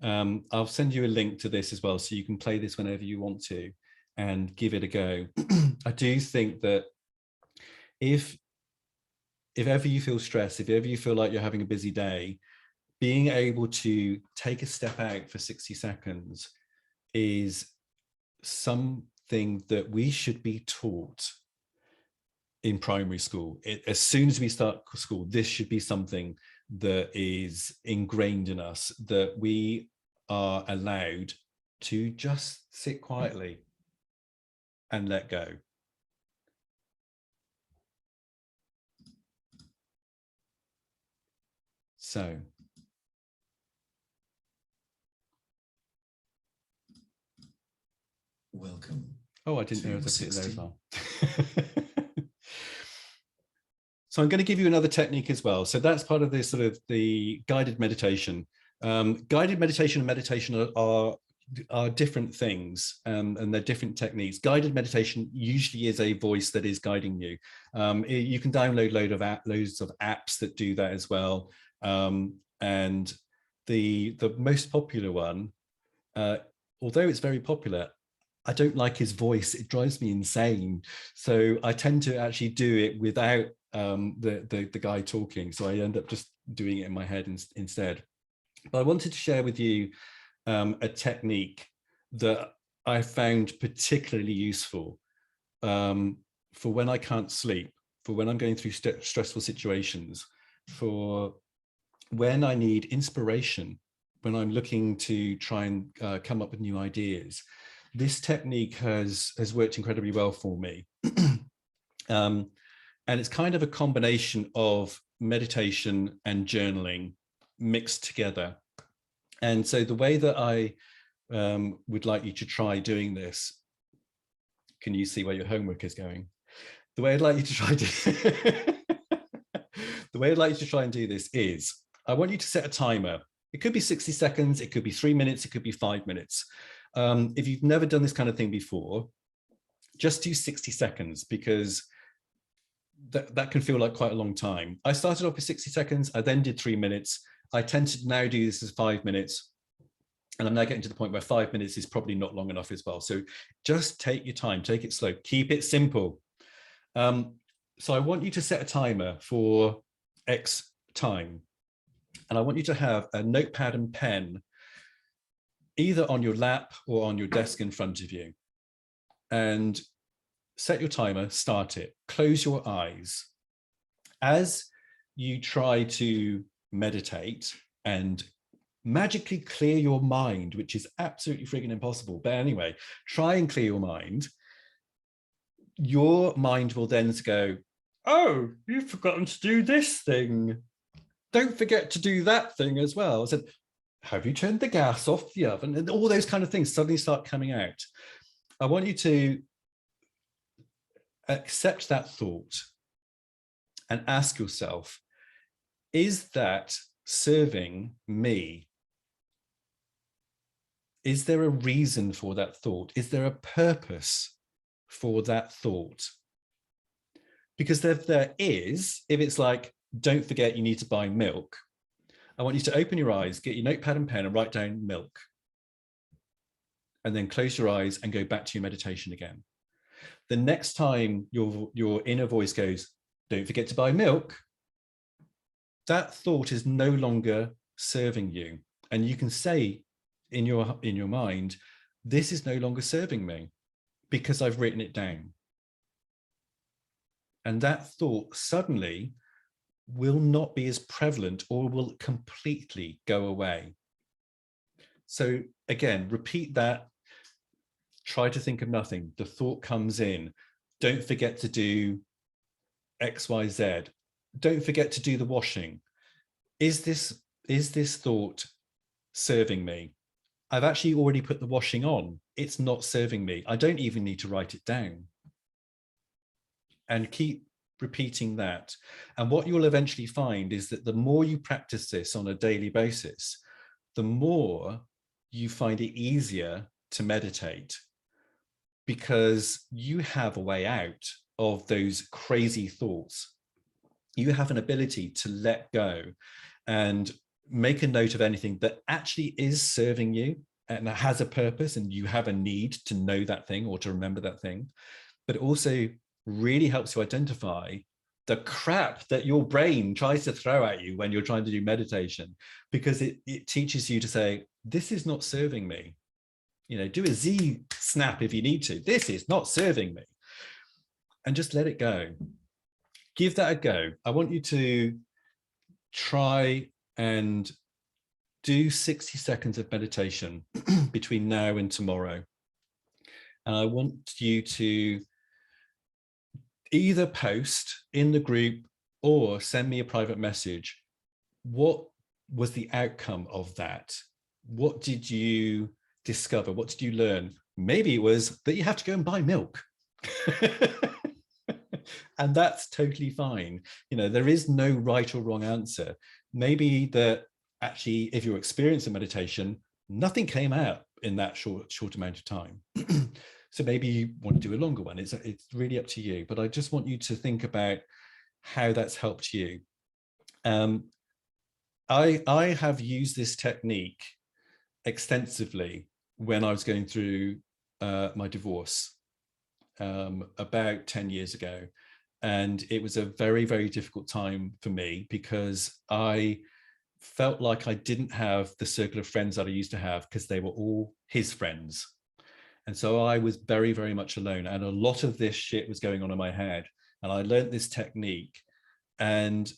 I'll send you a link to this as well, so you can play this whenever you want to and give it a go. I do think that if ever you feel stressed, if ever you feel like you're having a busy day, being able to take a step out for 60 seconds is something that we should be taught in primary school. As soon as we start school, this should be something that is ingrained in us, that we are allowed to just sit quietly and let go. So Welcome. oh, I didn't know to it was a bit there as 60. well. So I'm going to give you another technique as well. So that's part of this sort of the guided meditation. Guided meditation and meditation are different things, and they're different techniques. Guided meditation usually is a voice that is guiding you. You can download loads of apps that do that as well. And the most popular one, although it's very popular, I don't like his voice. It drives me insane. So I tend to actually do it without the guy talking. So I end up just doing it in my head instead. But I wanted to share with you a technique that I found particularly useful for when I can't sleep, for when I'm going through stressful situations, for when I need inspiration, when I'm looking to try and come up with new ideas. This technique has worked incredibly well for me. And it's kind of a combination of meditation and journaling mixed together. And so the way that I would like you to try doing this, can you see where your homework is going? The way I'd like you to try the way I'd like you to try and do this is, I want you to set a timer. It could be 60 seconds, it could be 3 minutes, it could be 5 minutes. If you've never done this kind of thing before, just do 60 seconds, because that can feel like quite a long time. I started off with 60 seconds, I then did 3 minutes. I tend to now do this as 5 minutes. And I'm now getting to the point where 5 minutes is probably not long enough as well. So just take your time, take it slow, keep it simple. So I want you to set a timer for X time. And I want you to have a notepad and pen either on your lap or on your desk in front of you. And set your timer, start it, close your eyes. As you try to meditate and magically clear your mind, which is absolutely frigging impossible, but anyway, try and clear your mind. Your mind will then go, oh, you've forgotten to do this thing. Don't forget to do that thing as well. I said, have you turned the gas off the oven? And all those kind of things suddenly start coming out. I want you to accept that thought and ask yourself, is that serving me? Is there a reason for that thought? Is there a purpose for that thought? Because if there is, if it's like, don't forget you need to buy milk, I want you to open your eyes, get your notepad and pen and write down milk. And then close your eyes and go back to your meditation again. The next time your inner voice goes, don't forget to buy milk, that thought is no longer serving you. And you can say in your mind, this is no longer serving me because I've written it down. And that thought suddenly will not be as prevalent or will completely go away. So again, repeat that. Try to think of nothing. The thought comes in. Don't forget to do X, Y, Z. Don't forget to do the washing. Is this thought serving me? I've actually already put the washing on. It's not serving me. I don't even need to write it down. And keep repeating that. And what you'll eventually find is that the more you practice this on a daily basis, the more you find it easier to meditate, because you have a way out of those crazy thoughts. You have an ability to let go and make a note of anything that actually is serving you and that has a purpose, and you have a need to know that thing or to remember that thing. But it also really helps you identify the crap that your brain tries to throw at you when you're trying to do meditation, because it teaches you to say, this is not serving me. You know, do a Z snap if you need to. This is not serving me. And just let it go. Give that a go. I want you to try and do 60 seconds of meditation between now and tomorrow. And I want you to either post in the group or send me a private message. What was the outcome of that? What did you discover? What did you learn? Maybe it was that you have to go and buy milk. And that's totally fine. You know, there is no right or wrong answer. Maybe that actually, if you're experiencing meditation, nothing came out in that short amount of time. So maybe you want to do a longer one. It's really up to you. But I just want you to think about how that's helped you. I have used this technique extensively when I was going through my divorce about 10 years ago. And it was a very, very difficult time for me because I felt like I didn't have the circle of friends that I used to have, because they were all his friends. And so I was very, very much alone. And a lot of this shit was going on in my head. And I learned this technique, and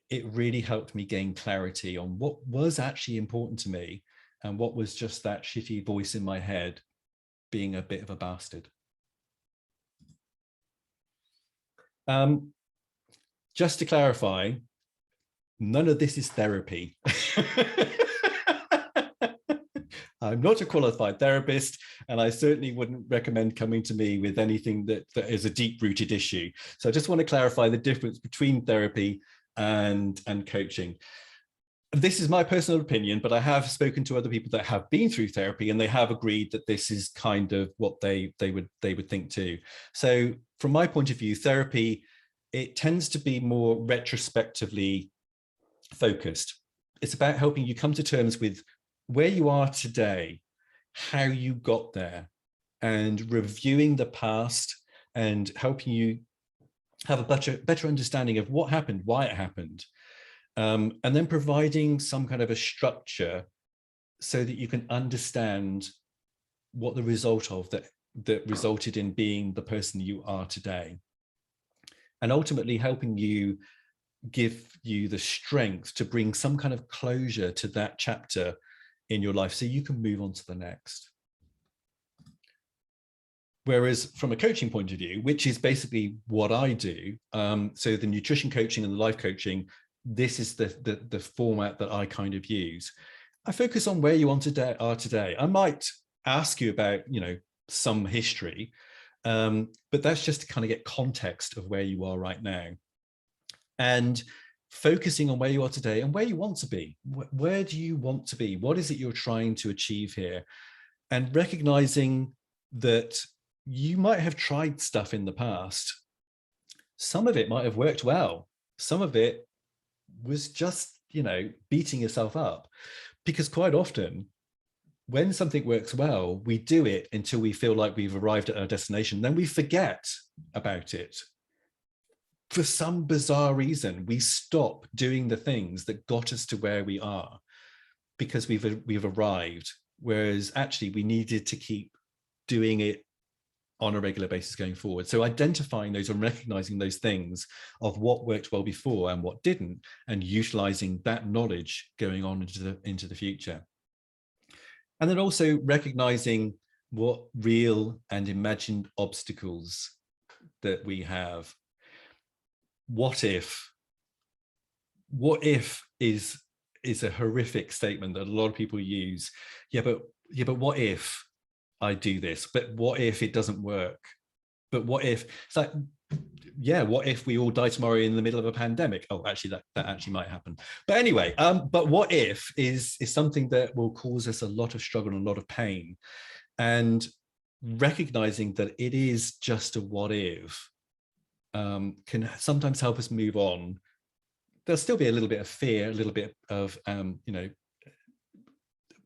it really helped me gain clarity on what was actually important to me and what was just that shitty voice in my head being a bit of a bastard. Just to clarify, none of this is therapy. I'm not a qualified therapist, and I certainly wouldn't recommend coming to me with anything that is a deep-rooted issue. So I just want to clarify the difference between therapy and coaching. This is my personal opinion, but I have spoken to other people that have been through therapy, and they have agreed that this is kind of what they would think too. So from my point of view, therapy, it tends to be more retrospectively focused. It's about helping you come to terms with where you are today, how you got there, and reviewing the past and helping you have a better understanding of what happened, why it happened. And then providing some kind of a structure so that you can understand what the result of that resulted in being the person you are today. And ultimately helping you, give you the strength to bring some kind of closure to that chapter in your life so you can move on to the next. Whereas from a coaching point of view, which is basically what I do, so the nutrition coaching and the life coaching, this is the format that I kind of use. I focus on where you are today. I might ask you about, some history, but that's just to kind of get context of where you are right now. And focusing on where you are today and where you want to be. Where do you want to be? What is it you're trying to achieve here? And recognizing that you might have tried stuff in the past. Some of it might have worked well. Some of it was just, beating yourself up. Because quite often, when something works well, we do it until we feel like we've arrived at our destination. Then we forget about it. For some bizarre reason, we stop doing the things that got us to where we are because we've arrived. Whereas actually we needed to keep doing it on a regular basis going forward. So identifying those and recognizing those things of what worked well before and what didn't, and utilizing that knowledge going on into the future. And then also recognizing what real and imagined obstacles that we have. What if is a horrific statement that a lot of people use. Yeah, but what if I do this? But what if it doesn't work? But what if it's like, yeah, what if we all die tomorrow in the middle of a pandemic? Oh, actually, that actually might happen. But anyway, but what if is something that will cause us a lot of struggle and a lot of pain, and recognizing that it is just a what if can sometimes help us move on. There'll still be a little bit of fear, a little bit of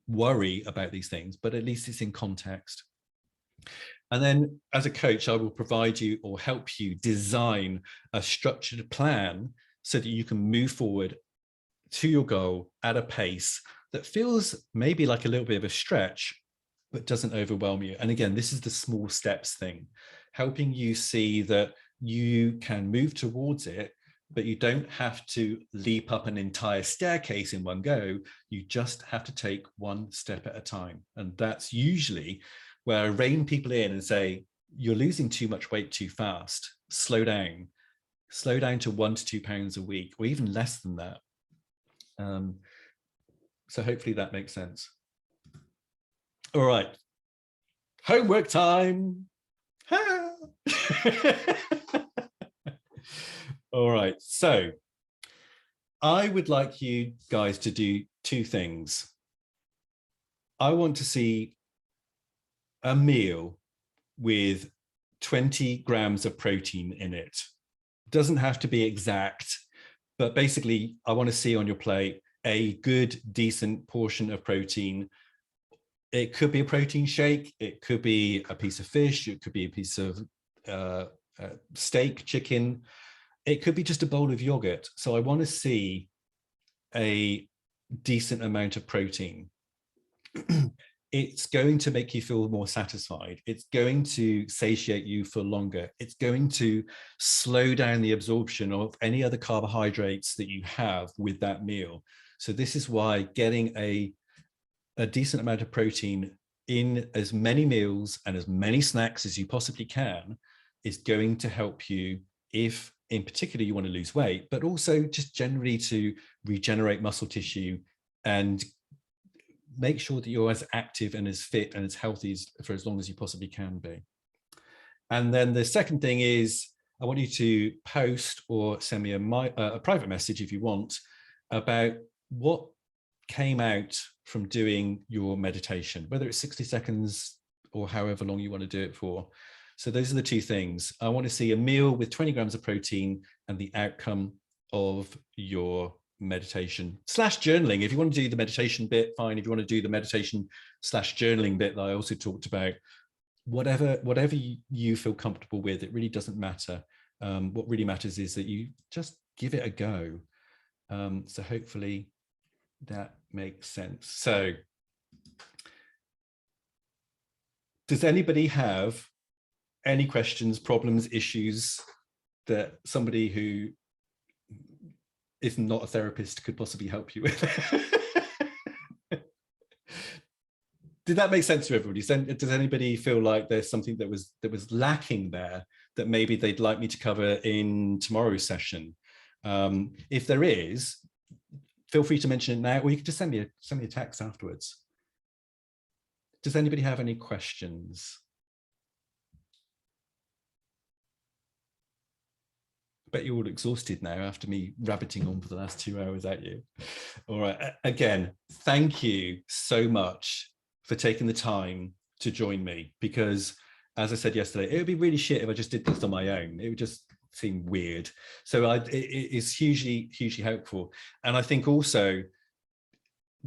worry about these things, but at least it's in context. And then as a coach, I will provide you or help you design a structured plan so that you can move forward to your goal at a pace that feels maybe like a little bit of a stretch, but doesn't overwhelm you. And again, this is the small steps thing, helping you see that you can move towards it, but you don't have to leap up an entire staircase in one go. You just have to take one step at a time. And that's usually where I rein people in and say, you're losing too much weight too fast. Slow down to 1 to 2 pounds a week, or even less than that. So hopefully that makes sense. All right, homework time. All right, so I would like you guys to do 2 things. I want to see a meal with 20 grams of protein in it. Doesn't have to be exact, but basically I want to see on your plate a good, decent portion of protein. It could be a protein shake, it could be a piece of fish, it could be a piece of steak, chicken, it could be just a bowl of yogurt. So I want to see a decent amount of protein. It's going to make you feel more satisfied. It's going to satiate you for longer. It's going to slow down the absorption of any other carbohydrates that you have with that meal. So this is why getting a decent amount of protein in as many meals and as many snacks as you possibly can is going to help you, if in particular you want to lose weight, but also just generally to regenerate muscle tissue and make sure that you're as active and as fit and as healthy for as long as you possibly can be. And then the second thing is, I want you to post or send me a private message if you want about what came out from doing your meditation, whether it's 60 seconds or however long you want to do it for. So those are the 2 things. I want to see a meal with 20 grams of protein and the outcome of your meditation / journaling. If you want to do the meditation bit, fine. If you want to do the meditation / journaling bit that I also talked about, whatever you feel comfortable with, it really doesn't matter. What really matters is that you just give it a go. So hopefully that makes sense. So does anybody have any questions, problems, issues that somebody who is not a therapist could possibly help you with? Did that make sense to everybody? Does anybody feel like there's something that was lacking there that maybe they'd like me to cover in tomorrow's session? If there is, feel free to mention it now, or you can just send me a text afterwards. Does anybody have any questions? bet you're all exhausted now after me rabbiting on for the last 2 hours at you. All right. Again, thank you so much for taking the time to join me, because as I said yesterday, it would be really shit if I just did this on my own. It would just seem weird. So it's hugely, hugely helpful. And I think also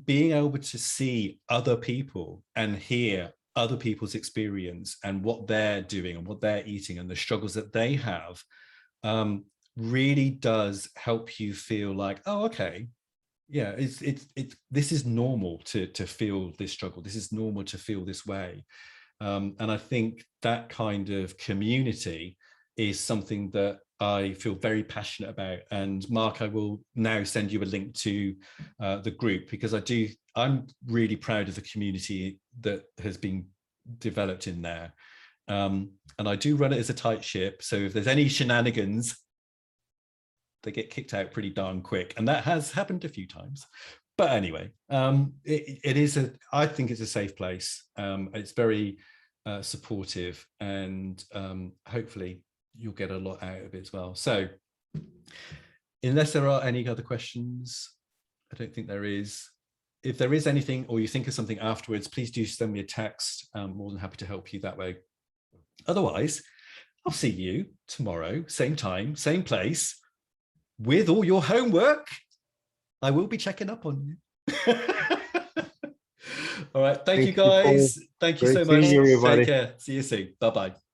being able to see other people and hear other people's experience and what they're doing and what they're eating and the struggles that they have really does help you feel like, oh, okay, yeah, it's this is normal to feel this struggle. This is normal to feel this way. And I think that kind of community is something that I feel very passionate about. And Mark, I will now send you a link to the group, because I'm really proud of the community that has been developed in there. And I do run it as a tight ship. So if there's any shenanigans, they get kicked out pretty darn quick. And that has happened a few times. But anyway, I think it's a safe place. It's very supportive, and hopefully you'll get a lot out of it as well. So unless there are any other questions, I don't think there is. If there is anything, or you think of something afterwards, please do send me a text. I'm more than happy to help you that way. Otherwise, I'll see you tomorrow, same time, same place, with all your homework. I will be checking up on you. All right. Thank you, guys. Thank you so much. Take care. See you, everybody. Take care. See you soon. Bye-bye.